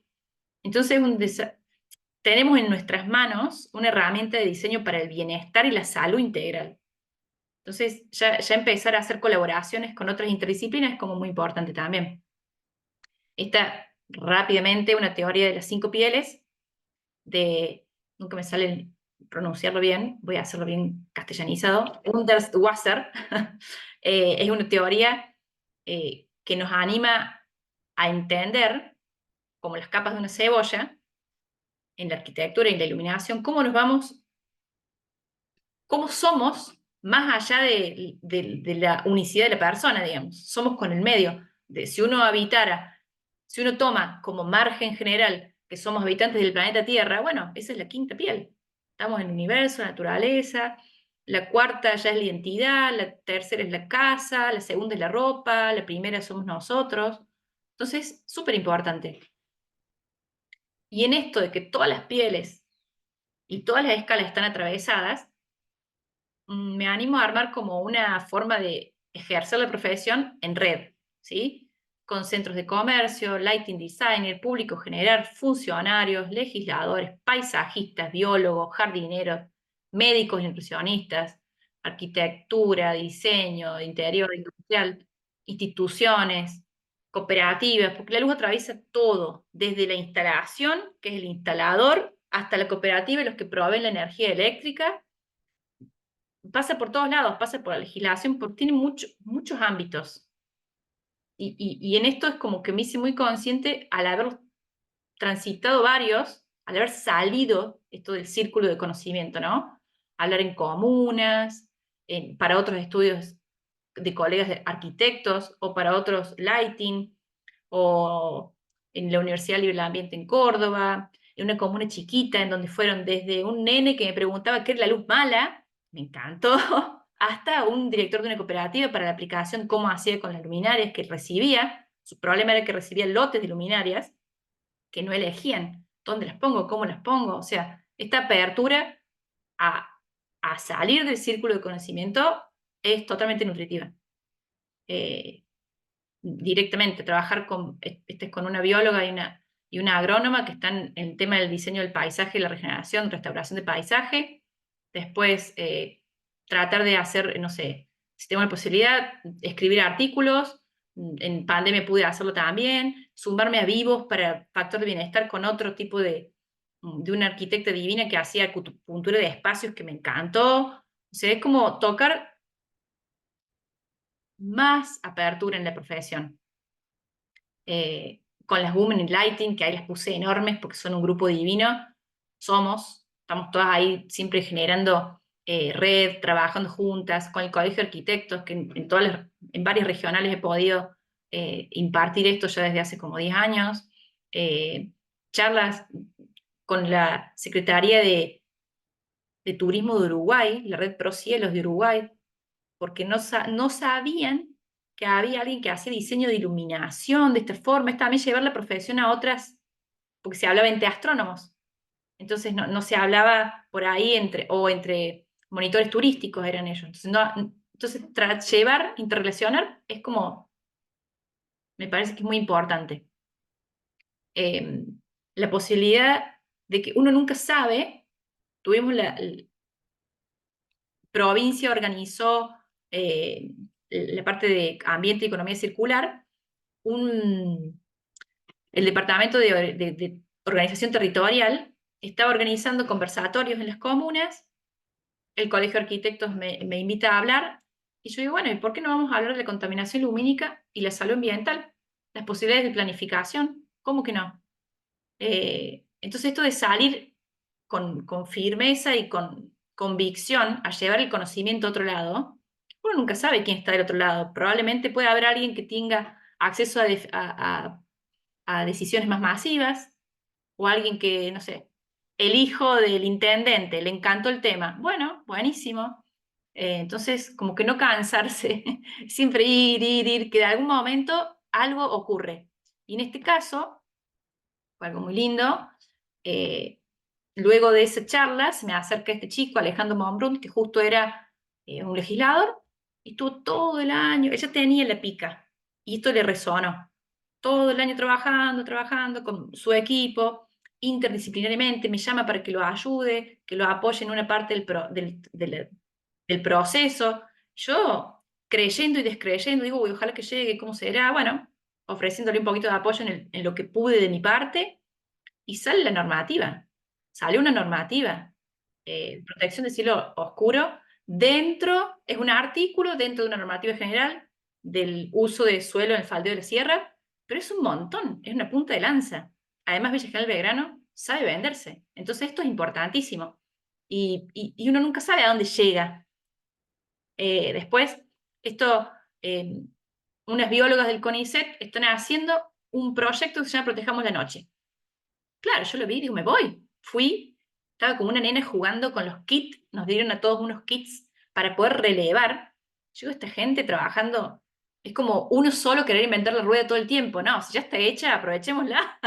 Entonces, tenemos en nuestras manos una herramienta de diseño para el bienestar y la salud integral. Entonces, ya empezar a hacer colaboraciones con otras interdisciplinas es como muy importante también. Esta rápidamente una teoría de las 5 pieles, nunca me sale pronunciarlo bien, voy a hacerlo bien castellanizado, Unterwasser, es una teoría que nos anima a entender, como las capas de una cebolla, en la arquitectura y en la iluminación, cómo somos más allá de la unicidad de la persona, digamos, somos con el medio. Si uno toma como margen general que somos habitantes del planeta Tierra, bueno, esa es la quinta piel. Estamos en el universo, la naturaleza, la cuarta ya es la identidad, la tercera es la casa, la segunda es la ropa, la primera somos nosotros. Entonces, súper importante. Y en esto de que todas las pieles y todas las escalas están atravesadas, me animo a armar como una forma de ejercer la profesión en red, ¿sí? Con centros de comercio, lighting designer, público general, funcionarios, legisladores, paisajistas, biólogos, jardineros, médicos y nutricionistas, arquitectura, diseño, interior, industrial, instituciones, cooperativas, porque la luz atraviesa todo, desde la instalación, que es el instalador, hasta la cooperativa y los que proveen la energía eléctrica, pasa por todos lados, pasa por la legislación, porque tiene muchos ámbitos. Y en esto es como que me hice muy consciente al haber transitado varios, al haber salido esto del círculo de conocimiento, ¿no? Hablar en comunas, para otros estudios de colegas de arquitectos, o para otros lighting, o en la Universidad Libre del Ambiente en Córdoba, en una comuna chiquita, en donde fueron desde un nene que me preguntaba qué era la luz mala, me encantó, hasta un director de una cooperativa para la aplicación, cómo hacía con las luminarias que recibía. Su problema era que recibía lotes de luminarias que no elegían dónde las pongo, cómo las pongo. O sea, esta apertura a, a salir del círculo de conocimiento es totalmente nutritiva. Directamente, trabajar con una bióloga y una agrónoma que están en el tema del diseño del paisaje, la regeneración, restauración de paisaje. Después, tratar de hacer, no sé, si tengo la posibilidad, escribir artículos en pandemia pude hacerlo también, sumarme a Vivos para Factor de Bienestar con otro tipo de una arquitecta divina que hacía acupuntura de espacios que me encantó. O sea, es como tocar más apertura en la profesión. Con las Women in Lighting, que ahí las puse enormes porque son un grupo divino, estamos todas ahí siempre generando red, trabajando juntas, con el Colegio de Arquitectos, que en varias regionales he podido impartir esto ya desde hace como 10 años, charlas con la Secretaría de Turismo de Uruguay, la red Pro Cielos de Uruguay, porque no sabían que había alguien que hacía diseño de iluminación de esta forma, es también llevar la profesión a otras, porque se hablaba entre astrónomos, entonces no se hablaba por ahí entre monitores turísticos eran ellos, entonces llevar, interrelacionar, es como, me parece que es muy importante. Eh, la posibilidad de que uno nunca sabe, tuvimos la provincia organizó la parte de ambiente y economía circular, el departamento de organización territorial estaba organizando conversatorios en las comunas, el Colegio de Arquitectos me invita a hablar, y yo digo, bueno, ¿y por qué no vamos a hablar de la contaminación lumínica y la salud ambiental? Las posibilidades de planificación, ¿cómo que no? Entonces esto de salir con firmeza y con convicción a llevar el conocimiento a otro lado, uno nunca sabe quién está del otro lado. Probablemente puede haber alguien que tenga acceso a decisiones más masivas, o alguien que, no sé, el hijo del intendente, le encantó el tema. Bueno, buenísimo. Entonces, como que no cansarse, siempre ir, que de algún momento algo ocurre. Y en este caso, fue algo muy lindo. Eh, Luego de esa charla, se me acerca este chico, Alejandro Monbrun, que justo era un legislador, y estuvo todo el año, ella tenía la pica, y esto le resonó. Todo el año trabajando con su equipo, interdisciplinariamente, me llama para que lo ayude, que lo apoye en una parte del proceso. Yo, creyendo y descreyendo, digo, uy, ojalá que llegue, ¿cómo será? Bueno, ofreciéndole un poquito de apoyo en lo que pude de mi parte, y sale la normativa. Sale una normativa. Protección de cielo oscuro. Dentro, es un artículo dentro de una normativa general del uso de suelo en el faldeo de la sierra, pero es un montón, es una punta de lanza. Además, Villa General Belgrano sabe venderse. Entonces, esto es importantísimo. Y uno nunca sabe a dónde llega. Después, esto, eh, unas biólogas del CONICET están haciendo un proyecto que se llama Protejamos la Noche. Claro, yo lo vi y digo, me voy. Fui, estaba como una nena jugando con los kits, nos dieron a todos unos kits para poder relevar. Yo digo, esta gente trabajando, es como uno solo querer inventar la rueda todo el tiempo, no, si ya está hecha, aprovechémosla,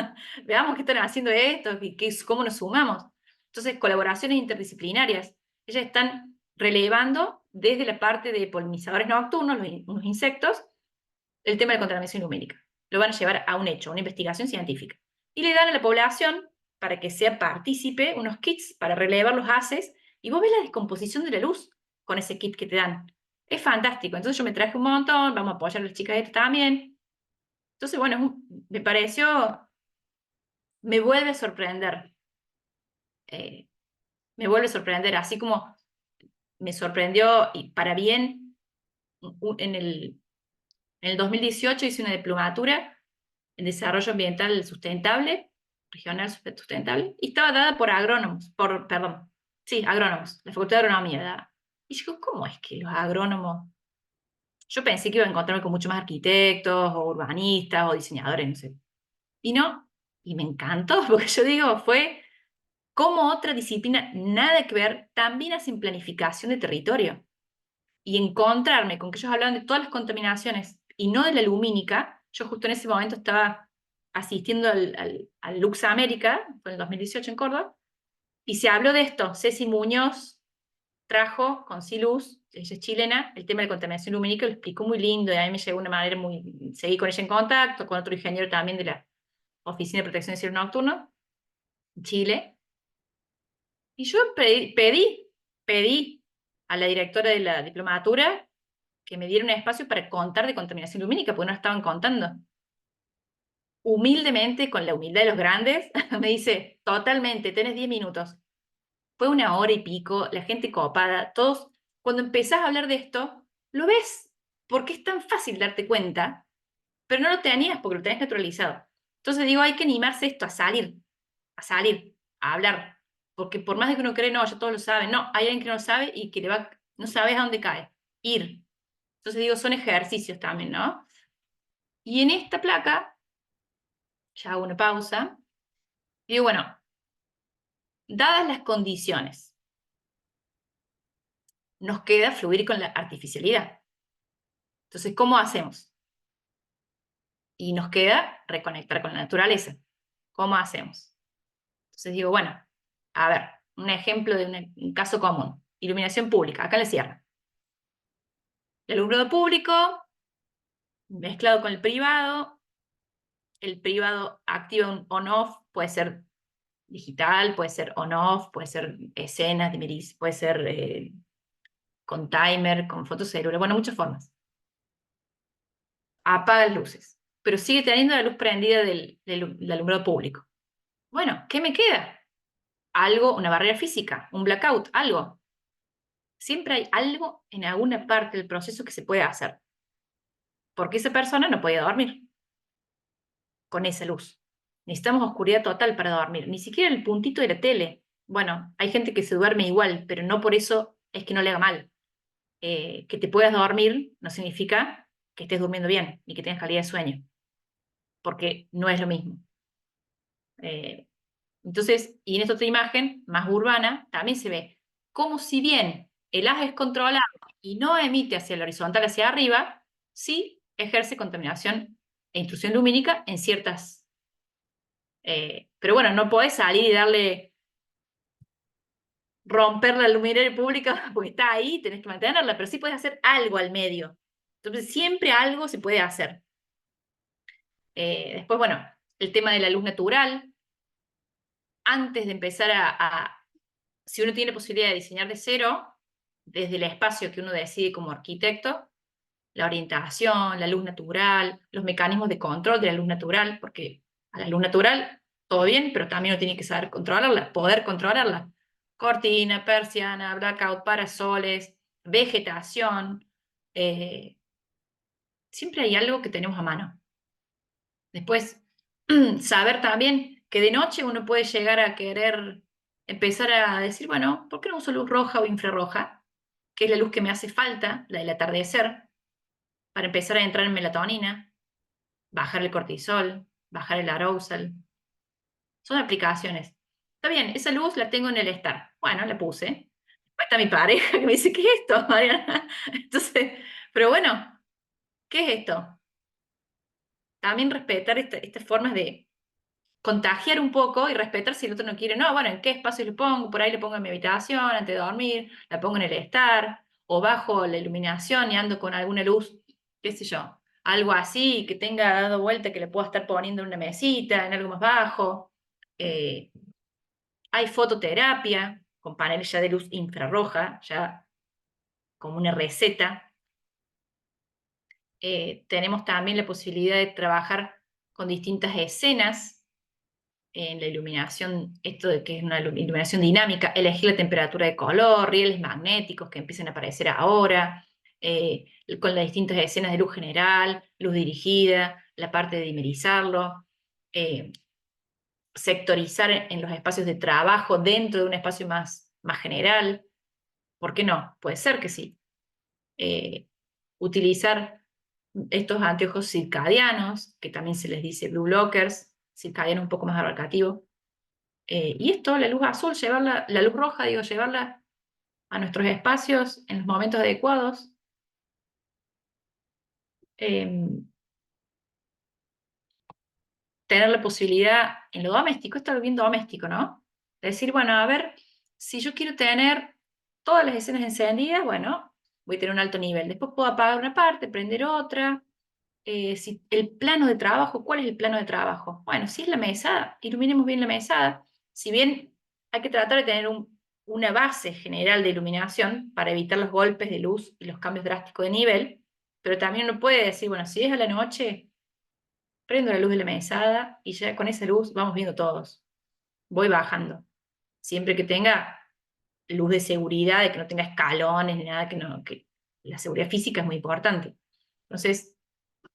veamos qué están haciendo esto, cómo nos sumamos. Entonces, colaboraciones interdisciplinarias. Ellas están relevando desde la parte de polinizadores nocturnos, unos insectos, el tema de la contaminación lumínica. Lo van a llevar a un hecho, a una investigación científica. Y le dan a la población, para que sea partícipe, unos kits para relevar los haces, y vos ves la descomposición de la luz con ese kit que te dan. Es fantástico. Entonces yo me traje un montón, vamos a apoyar a las chicas estas también. Entonces, bueno, me pareció, me vuelve a sorprender. Eh, Me vuelve a sorprender, así como me sorprendió, y para bien, en el 2018 hice una diplomatura en desarrollo ambiental sustentable, regional sustentable, y estaba dada por agrónomos, perdón, sí, agrónomos, la Facultad de Agronomía daba. Y yo digo, ¿cómo es que los agrónomos? Yo pensé que iba a encontrarme con mucho más arquitectos, o urbanistas, o diseñadores, no sé. Y no, y me encantó, porque yo digo, fue como otra disciplina, nada que ver, también hacen planificación de territorio. Y encontrarme con que ellos hablaban de todas las contaminaciones y no de la lumínica. Yo justo en ese momento estaba asistiendo al Lux América, fue en el 2018 en Córdoba, y se habló de esto. Ceci Muñoz trajo con Siluz, ella es chilena, el tema de la contaminación lumínica, lo explicó muy lindo, y a mí me llegó de una manera muy... Seguí con ella en contacto, con otro ingeniero también de la Oficina de Protección de Cielo Nocturno, en Chile, y yo pedí a la directora de la diplomatura que me diera un espacio para contar de contaminación lumínica, porque no estaban contando. Humildemente, con la humildad de los grandes, me dice, totalmente, tenés 10 minutos. Fue 1 hora y pico, la gente copada, todos, cuando empezás a hablar de esto, lo ves, porque es tan fácil darte cuenta, pero no lo tenías porque lo tenés naturalizado. Entonces digo, hay que animarse esto a salir, a hablar, porque por más de que uno cree, no, ya todos lo saben, no, hay alguien que no lo sabe y que no sabes a dónde cae, ir. Entonces digo, son ejercicios también, ¿no? Y en esta placa, ya hago una pausa, y digo, bueno, dadas las condiciones, nos queda fluir con la artificialidad. Entonces, ¿cómo hacemos? Y nos queda reconectar con la naturaleza. ¿Cómo hacemos? Entonces digo, bueno, a ver, un ejemplo de un caso común. Iluminación pública, acá en la sierra. El alumbrado público mezclado con el privado activa un on-off, puede ser digital, puede ser on-off, puede ser escenas de miris, puede ser con timer, con fotocelular, bueno, muchas formas. Apaga las luces, pero sigue teniendo la luz prendida del alumbrado público. Bueno, ¿qué me queda? Algo, una barrera física, un blackout, algo. Siempre hay algo en alguna parte del proceso que se puede hacer, porque esa persona no podía dormir con esa luz. Necesitamos oscuridad total para dormir, ni siquiera el puntito de la tele. Bueno, hay gente que se duerme igual, pero no por eso es que no le haga mal. Que te puedas dormir no significa que estés durmiendo bien, ni que tengas calidad de sueño, porque no es lo mismo. Entonces, y en esta otra imagen, más urbana, también se ve como si bien el haz es controlado y no emite hacia el horizontal, hacia arriba, sí ejerce contaminación e intrusión lumínica en ciertas... pero bueno, no podés salir y darle, romper la luminaria pública porque está ahí, tenés que mantenerla, pero sí podés hacer algo al medio. Entonces, siempre algo se puede hacer. Después, bueno, el tema de la luz natural. Antes de empezar si uno tiene posibilidad de diseñar de cero, desde el espacio que uno decide como arquitecto, la orientación, la luz natural, los mecanismos de control de la luz natural, porque a la luz natural todo bien, pero también uno tiene que saber controlarla, poder controlarla. Cortina, persiana, blackout, parasoles, vegetación. Siempre hay algo que tenemos a mano. Después, saber también que de noche uno puede llegar a querer empezar a decir, bueno, ¿por qué no uso luz roja o infrarroja? Que es la luz que me hace falta, la del atardecer, para empezar a entrar en melatonina, bajar el cortisol, bajar el arousal. Son aplicaciones. Está bien, esa luz la tengo en el estar. Bueno, la puse. Después está mi pareja que me dice, ¿qué es esto, Mariana? Entonces, pero bueno, ¿qué es esto? También respetar estas formas de contagiar un poco y respetar si el otro no quiere. No, bueno, ¿en qué espacio le pongo? Por ahí le pongo en mi habitación antes de dormir, la pongo en el estar, o bajo la iluminación y ando con alguna luz, qué sé yo, algo así, que tenga dado vuelta, que le pueda estar poniendo en una mesita, en algo más bajo. Eh, Hay fototerapia con paneles ya de luz infrarroja, ya como una receta. Tenemos también la posibilidad de trabajar con distintas escenas en la iluminación, esto de que es una iluminación dinámica, elegir la temperatura de color, rieles magnéticos que empiezan a aparecer ahora, con las distintas escenas de luz general, luz dirigida, la parte de dimerizarlo, sectorizar en los espacios de trabajo dentro de un espacio más general. ¿Por qué no? Puede ser que sí. Utilizar estos anteojos circadianos, que también se les dice blue blockers, circadiano un poco más abarcativo. Y esto, la luz azul, llevarla, la luz roja, digo, llevarla a nuestros espacios en los momentos adecuados. Tener la posibilidad en lo doméstico, esto es bien doméstico, ¿no? De decir, bueno, a ver, si yo quiero tener todas las escenas encendidas, bueno, voy a tener un alto nivel. Después puedo apagar una parte, prender otra. Si el plano de trabajo, ¿cuál es el plano de trabajo? Bueno, si es la mesada, iluminemos bien la mesada. Si bien hay que tratar de tener una base general de iluminación para evitar los golpes de luz y los cambios drásticos de nivel, pero también uno puede decir, bueno, si es a la noche, prendo la luz de la mesada y ya con esa luz vamos viendo todos. Voy bajando. Siempre que tenga luz de seguridad, de que no tenga escalones ni nada, que la seguridad física es muy importante. Entonces,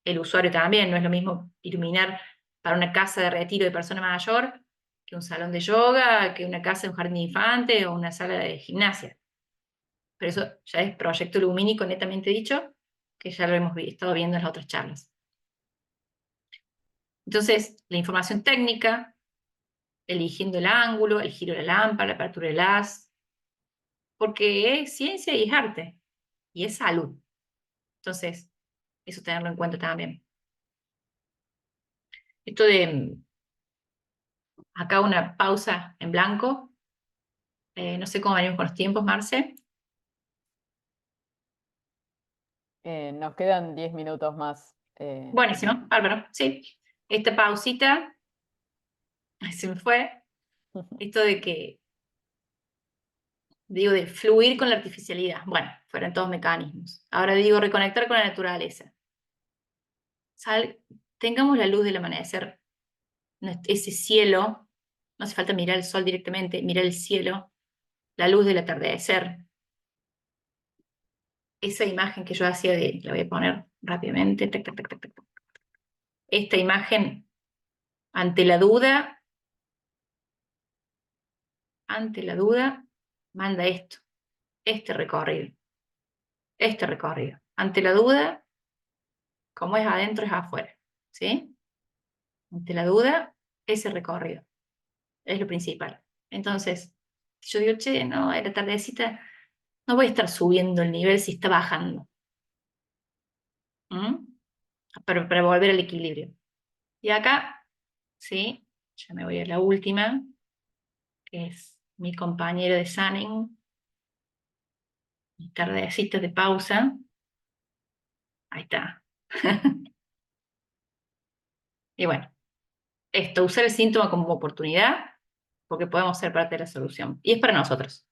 el usuario también, no es lo mismo iluminar para una casa de retiro de persona mayor que un salón de yoga, que una casa de un jardín de infante o una sala de gimnasia. Pero eso ya es proyecto lumínico netamente dicho, que ya lo hemos estado viendo en las otras charlas. Entonces, la información técnica, eligiendo el ángulo, el giro de la lámpara, la apertura del haz, porque es ciencia y es arte, y es salud. Entonces, eso tenerlo en cuenta también. Esto de acá una pausa en blanco. No sé cómo venimos con los tiempos, Marce. Nos quedan 10 minutos más. Buenísimo, bárbaro. Sí. Esta pausita, se me fue. Esto de que, digo, de fluir con la artificialidad. Bueno, fueron todos mecanismos. Ahora digo, reconectar con la naturaleza. Tengamos la luz del amanecer, ese cielo, no hace falta mirar el sol directamente, mirar el cielo, la luz del atardecer. Esa imagen que yo hacía la voy a poner rápidamente. Tac, tac, tac, tac, tac. Esta imagen ante la duda, manda esto, este recorrido, este recorrido. Ante la duda, como es adentro, es afuera, ¿sí? Ante la duda, ese recorrido es lo principal. Entonces, yo digo, che, no, en la tardecita no voy a estar subiendo el nivel si está bajando. ¿Mm? Para volver al equilibrio. Y acá, sí, ya me voy a la última, que es mi compañero de Sunning, mi tardecita de pausa. Ahí está. Y bueno, esto, usar el síntoma como oportunidad, porque podemos ser parte de la solución. Y es para nosotros.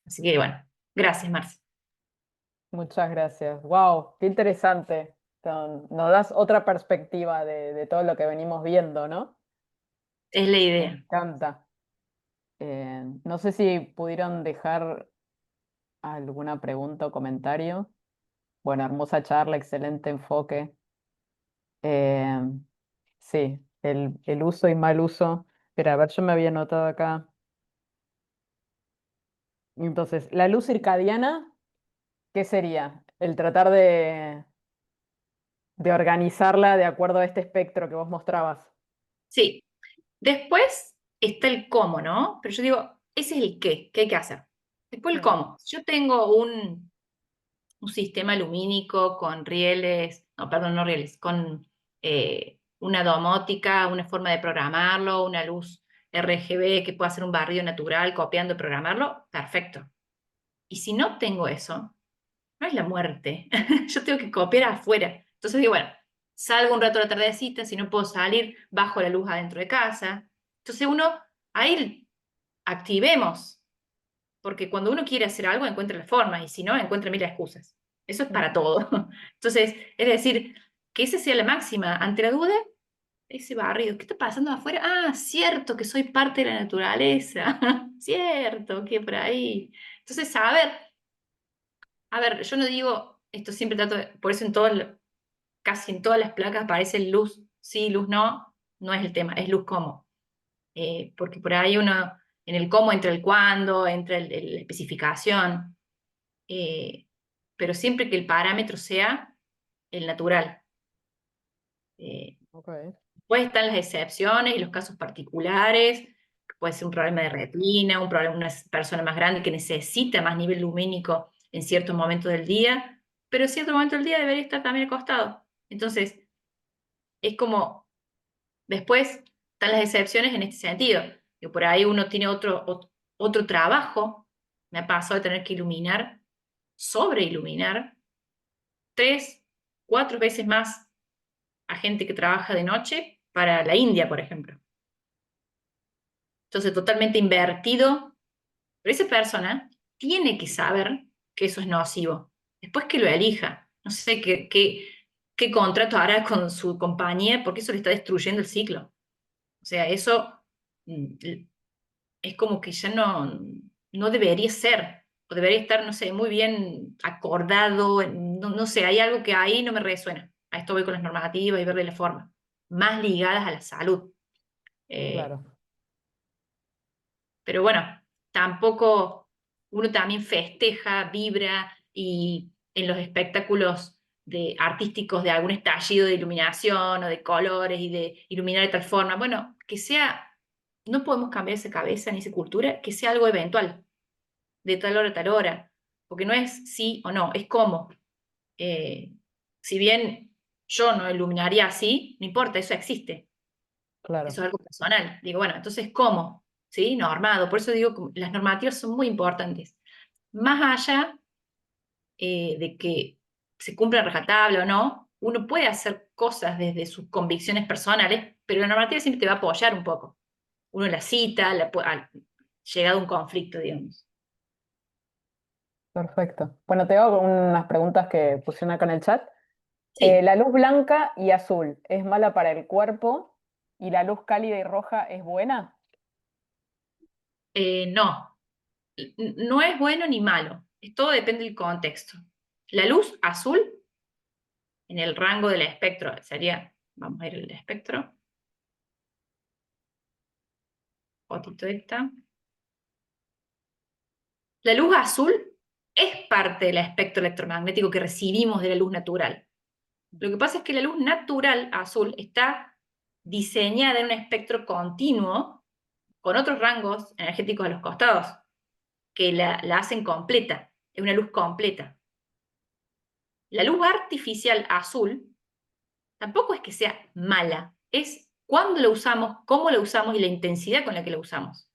Así que bueno, gracias, Marce. Muchas gracias. Wow, qué interesante. Nos das otra perspectiva de todo lo que venimos viendo, ¿no? Es la Me idea. encanta. No sé si pudieron dejar alguna pregunta o comentario. Bueno, hermosa charla, excelente enfoque. Eh, sí, el uso y mal uso. Pero a ver, yo me había notado acá. Entonces, la luz circadiana, ¿qué sería? El tratar de organizarla de acuerdo a este espectro que vos mostrabas. Sí. Después está el cómo, ¿no? Pero yo digo, ese es el qué hay que hacer. Después el Mm, cómo. Si yo tengo un sistema lumínico con rieles, no, perdón, no rieles, con una domótica, una forma de programarlo, una luz RGB que pueda hacer un barrido natural copiando y programarlo, perfecto. Y si no tengo eso, no es la muerte. Yo tengo que copiar afuera. Entonces digo, bueno, salgo un rato a la tardecita, si no puedo salir, bajo la luz adentro de casa. Entonces uno, ahí activemos, porque cuando uno quiere hacer algo encuentra la forma y si no, encuentra mil excusas. Eso es para mm. todo. Entonces, es decir, que esa sea la máxima. Ante la duda, ese barrido, ¿qué está pasando afuera? Ah, cierto que soy parte de la naturaleza. Cierto que por ahí. Entonces, a ver, yo no digo, esto siempre trato por eso casi en todas las placas aparece luz sí, luz no, no es el tema, es luz cómo. Porque por ahí uno, en el cómo entra el cuándo, entra la especificación, eh, pero siempre que el parámetro sea el natural. Eh, Ok. Después están las excepciones y los casos particulares, que puede ser un problema de retina, un problema, una persona más grande que necesita más nivel lumínico en ciertos momentos del día, pero en cierto momento del día debería estar también acostado. Entonces, es como, después están las excepciones en este sentido, que por ahí uno tiene otro trabajo, me ha pasado de tener que iluminar, sobreiluminar, 3, 4 veces más a gente que trabaja de noche para la India, por ejemplo. Entonces, totalmente invertido. Pero esa persona tiene que saber que eso es nocivo. Después que lo elija. no sé qué contrato hará con su compañía, porque eso le está destruyendo el ciclo. O sea, eso mm, es como que ya no debería ser, o debería estar, no sé, muy bien acordado, no sé, hay algo que ahí no me resuena. A esto voy con las normativas y verle la forma, más ligadas a la salud. Eh, Claro, pero bueno, tampoco uno también festeja, vibra y en los espectáculos artísticos de algún estallido de iluminación o de colores y de iluminar de tal forma, bueno, que sea, no podemos cambiar esa cabeza ni esa cultura, que sea algo eventual, de tal hora a tal hora, porque no es sí o no, es cómo. Eh, si bien yo no iluminaría así, no importa, eso existe. Eso claro, es algo personal. Digo, bueno, entonces, ¿cómo? ¿Sí? Normado. Por eso digo que las normativas son muy importantes. Más allá de que se cumpla rajatabla o no, uno puede hacer cosas desde sus convicciones personales, pero la normativa siempre te va a apoyar un poco. Uno la cita, llegado a un conflicto, digamos. perfecto. Bueno, te hago unas preguntas que pusieron acá en el chat. Sí, La luz blanca y azul es mala para el cuerpo y la luz cálida y roja es buena. no, no es bueno ni malo. Todo depende del contexto. La luz azul, en el rango del espectro, sería, vamos a ir al espectro, fotito esta. La luz azul es parte del espectro electromagnético que recibimos de la luz natural. Lo que pasa es que la luz natural azul está diseñada en un espectro continuo con otros rangos energéticos a los costados que la hacen completa, es una luz completa. La luz artificial azul tampoco es que sea mala, es cuándo la usamos, cómo la usamos y la intensidad con la que la usamos.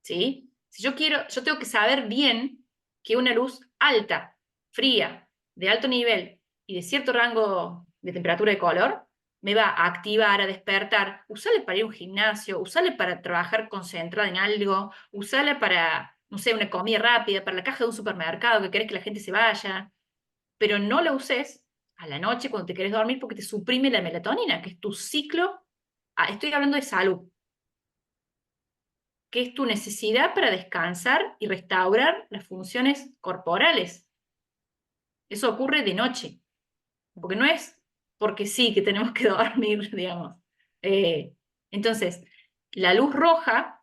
¿Sí? Si yo quiero, yo tengo que saber bien que una luz alta, fría, de alto nivel y de cierto rango de temperatura de color me va a activar, a despertar, usarla para ir a un gimnasio, usarla para trabajar concentrada en algo, usarla para, no sé, una comida rápida, para la caja de un supermercado que querés que la gente se vaya, pero no la uses a la noche cuando te querés dormir porque te suprime la melatonina, que es tu ciclo. Estoy hablando de salud, que es tu necesidad para descansar y restaurar las funciones corporales. Eso ocurre de noche, porque no es porque sí que tenemos que dormir, digamos. Eh, entonces, la luz roja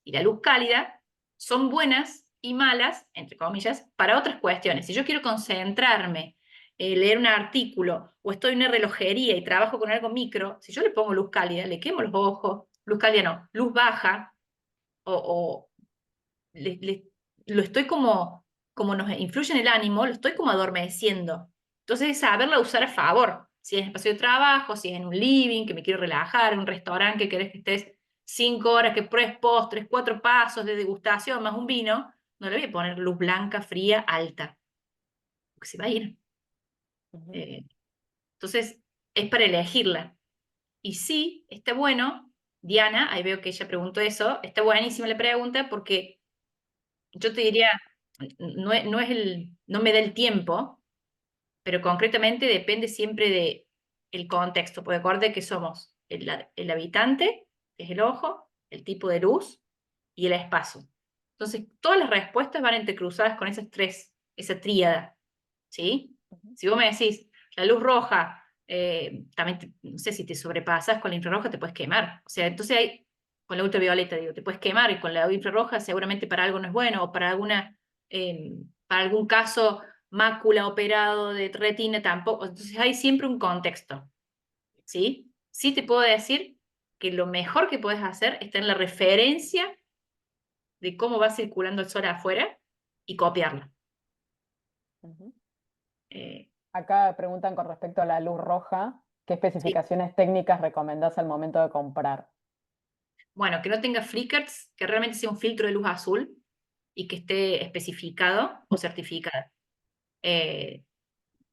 y la luz cálida son buenas y malas, entre comillas, para otras cuestiones. Si yo quiero concentrarme, leer un artículo, o estoy en una relojería y trabajo con algo micro, si yo le pongo luz cálida, le quemo los ojos, luz cálida no, luz baja, o lo estoy como nos influye en el ánimo, lo estoy como adormeciendo. Entonces, saberla usar a favor. Si es en espacio de trabajo, si es en un living, que me quiero relajar, en un restaurante que querés que estés 5 horas, que pruebes postres, 4 pasos de degustación más un vino, no le voy a poner luz blanca, fría, alta, porque se va a ir. Ujú. Eh, entonces, es para elegirla. Y sí, está bueno, Diana, ahí veo que ella preguntó eso, está buenísima la pregunta porque yo te diría, no me da el tiempo, pero concretamente depende siempre de el contexto, porque acuérdate que somos el habitante, que es el ojo, el tipo de luz y el espacio. Entonces, todas las respuestas van entrecruzadas con esas tres, esa tríada, ¿sí? Ujú. Si vos me decís, la luz roja, también, no sé, si te sobrepasas con la infrarroja te puedes quemar. O sea, entonces hay, con la ultravioleta, digo, te puedes quemar y con la infrarroja seguramente para algo no es bueno o para algún caso mácula operado de retina tampoco. Entonces hay siempre un contexto, ¿sí? Sí te puedo decir que lo mejor que puedes hacer está en la referencia de cómo va circulando el sol afuera y copiarla. Ujú. Eh, Acá preguntan con respecto a la luz roja, ¿qué sí. especificaciones técnicas recomendás al momento de comprar? Bueno, que no tenga flickers, que realmente sea un filtro de luz azul y que esté especificado o certificado. Eh,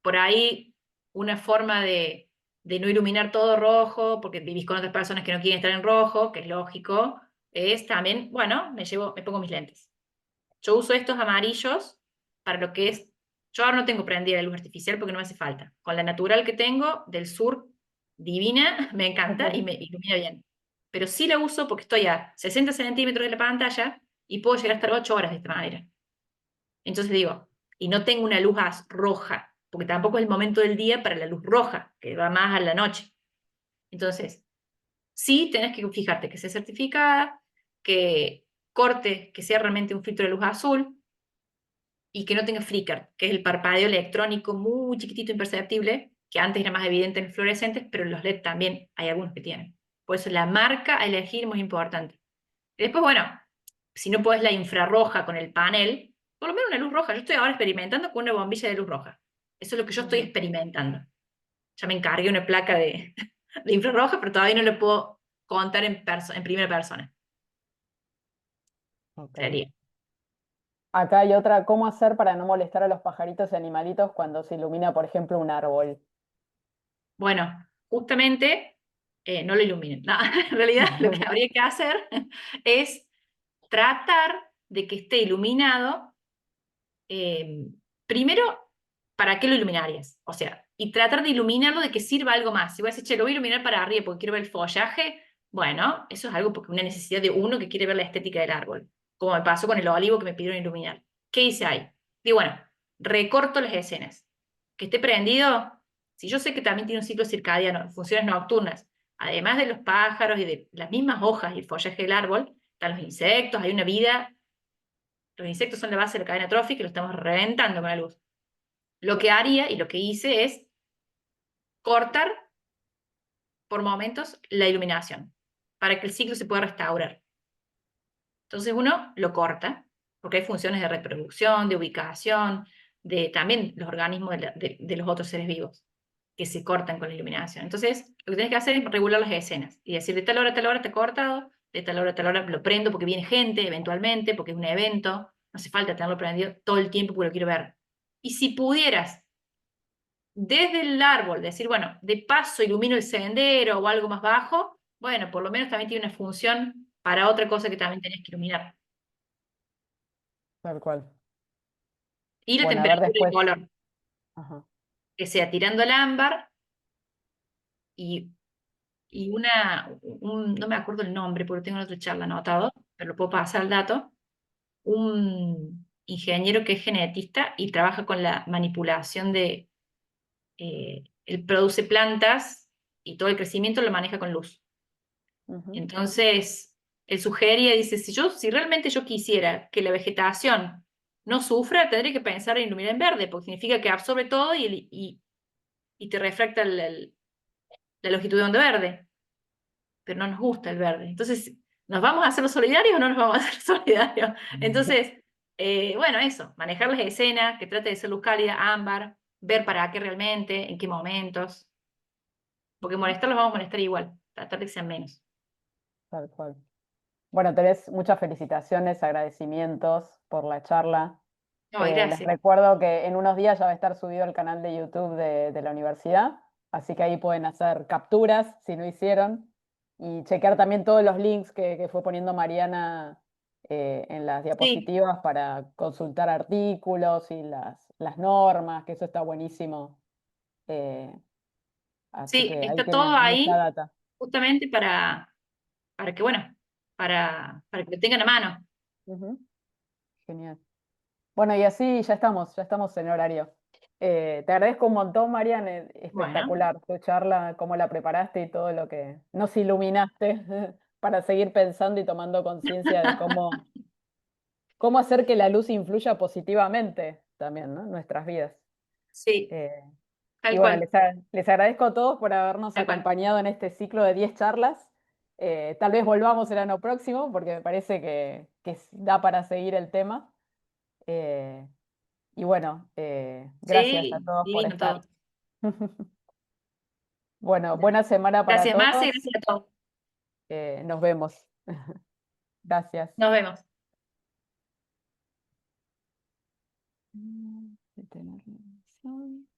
por ahí, una forma de no iluminar todo rojo, porque vivís con otras personas que no quieren estar en rojo, que es lógico, es también, bueno, me pongo mis lentes. Yo uso estos amarillos para lo que es Yo ahora no tengo prendida la luz artificial porque no me hace falta. Con la natural que tengo, del sur, divina, me encanta y me ilumina bien. Pero sí la uso porque estoy a 60 centímetros de la pantalla y puedo llegar a estar 8 horas de esta manera. Entonces digo, y no tengo una luz roja, porque tampoco es el momento del día para la luz roja, que va más a la noche. Entonces, sí tenés que fijarte que sea certificada, que corte, que sea realmente un filtro de luz azul y que no tenga flicker, que es el parpadeo electrónico muy chiquitito, imperceptible, que antes era más evidente en fluorescentes, pero en los LED también hay algunos que tienen. Por eso la marca a elegir es muy importante. Y después, bueno, si no puedes la infrarroja con el panel, por lo menos una luz roja. Yo estoy ahora experimentando con una bombilla de luz roja. Eso es lo que yo estoy experimentando. Ya me encargué una placa de, de infrarroja, pero todavía no lo puedo contar en primera persona. Ok. Sería. Acá hay otra, ¿cómo hacer para no molestar a los pajaritos y animalitos cuando se ilumina, por ejemplo, un árbol? Bueno, justamente no lo iluminen. No, en realidad lo que habría que hacer es tratar de que esté iluminado. eh, Primero, ¿para qué lo iluminarías? O sea, y tratar de iluminarlo de que sirva algo más. Si vas a decir, che, lo voy a iluminar para arriba porque quiero ver el follaje, bueno, eso es algo porque una necesidad de uno que quiere ver la estética del árbol. Como me pasó con el olivo que me pidieron iluminar. ¿Qué hice ahí? Digo, bueno, recorto las escenas. Que esté prendido, si yo sé que también tiene un ciclo circadiano, funciones nocturnas, además de los pájaros y de las mismas hojas y el follaje del árbol, están los insectos, hay una vida. Los insectos son la base de la cadena trófica y lo estamos reventando con la luz. Lo que haría y lo que hice es cortar por momentos la iluminación para que el ciclo se pueda restaurar. Entonces uno lo corta, porque hay funciones de reproducción, de ubicación, de también los organismos de los otros seres vivos que se cortan con la iluminación. Entonces, lo que tienes que hacer es regular las escenas y decir de tal hora a tal hora está cortado, de tal hora a tal hora lo prendo porque viene gente eventualmente, porque es un evento, no hace falta tenerlo prendido todo el tiempo porque lo quiero ver. Y si pudieras desde el árbol, decir, bueno, de paso ilumino el sendero o algo más bajo, bueno, por lo menos también tiene una función para otra cosa que también tenés que iluminar. Tal cual. Y la Bueno, a ver temperatura y después. color, Ajá. que sea tirando al ámbar y, no me acuerdo el nombre porque tengo en otra charla anotado, pero lo puedo pasar el dato, un ingeniero que es genetista y trabaja con la manipulación de, él produce plantas y todo el crecimiento lo maneja con luz. Ujú. Entonces, él sugería, dice, si realmente yo quisiera que la vegetación no sufra, tendría que pensar en iluminar en verde, porque significa que absorbe todo y te refracta la longitud de onda verde, pero no nos gusta el verde. Entonces, ¿nos vamos a hacer los solidarios o no nos vamos a hacer los solidarios? Entonces, bueno, eso, manejar las escenas, que trate de ser luz cálida, ámbar, ver para qué realmente, en qué momentos, porque molestarlos vamos a molestar igual, tratar de que sean menos. Tal cual. Bueno, Terés, muchas felicitaciones, agradecimientos por la charla. No, Les gracias. recuerdo que en unos días ya va a estar subido el canal de YouTube de la universidad, así que ahí pueden hacer capturas si no hicieron y chequear también todos los links que fue poniendo Mariana en las Sí, diapositivas para consultar artículos y las normas, que eso está buenísimo. Eh, Así sí, que ahí está todo tienen mucha ahí data. justamente para que, bueno, para que lo tengan a mano. Ujú. Genial. Bueno, y así ya estamos en horario. Te agradezco un montón, Marian, Bueno, espectacular tu charla, cómo la preparaste y todo lo que nos iluminaste para seguir pensando y tomando conciencia de cómo hacer que la luz influya positivamente también, ¿no? En nuestras vidas. sí, Eh, y tal bueno, cual, les agradezco a todos por habernos tal cual. acompañado en este ciclo de 10 charlas. Tal vez volvamos el año próximo porque me parece que da para seguir el tema. Eh, y bueno, gracias a Sí, todos por divino estar. todo. Bueno, buena semana para Gracias, Marce, todos. gracias a todos. Nos vemos. Gracias. Nos vemos. Detener la emisión.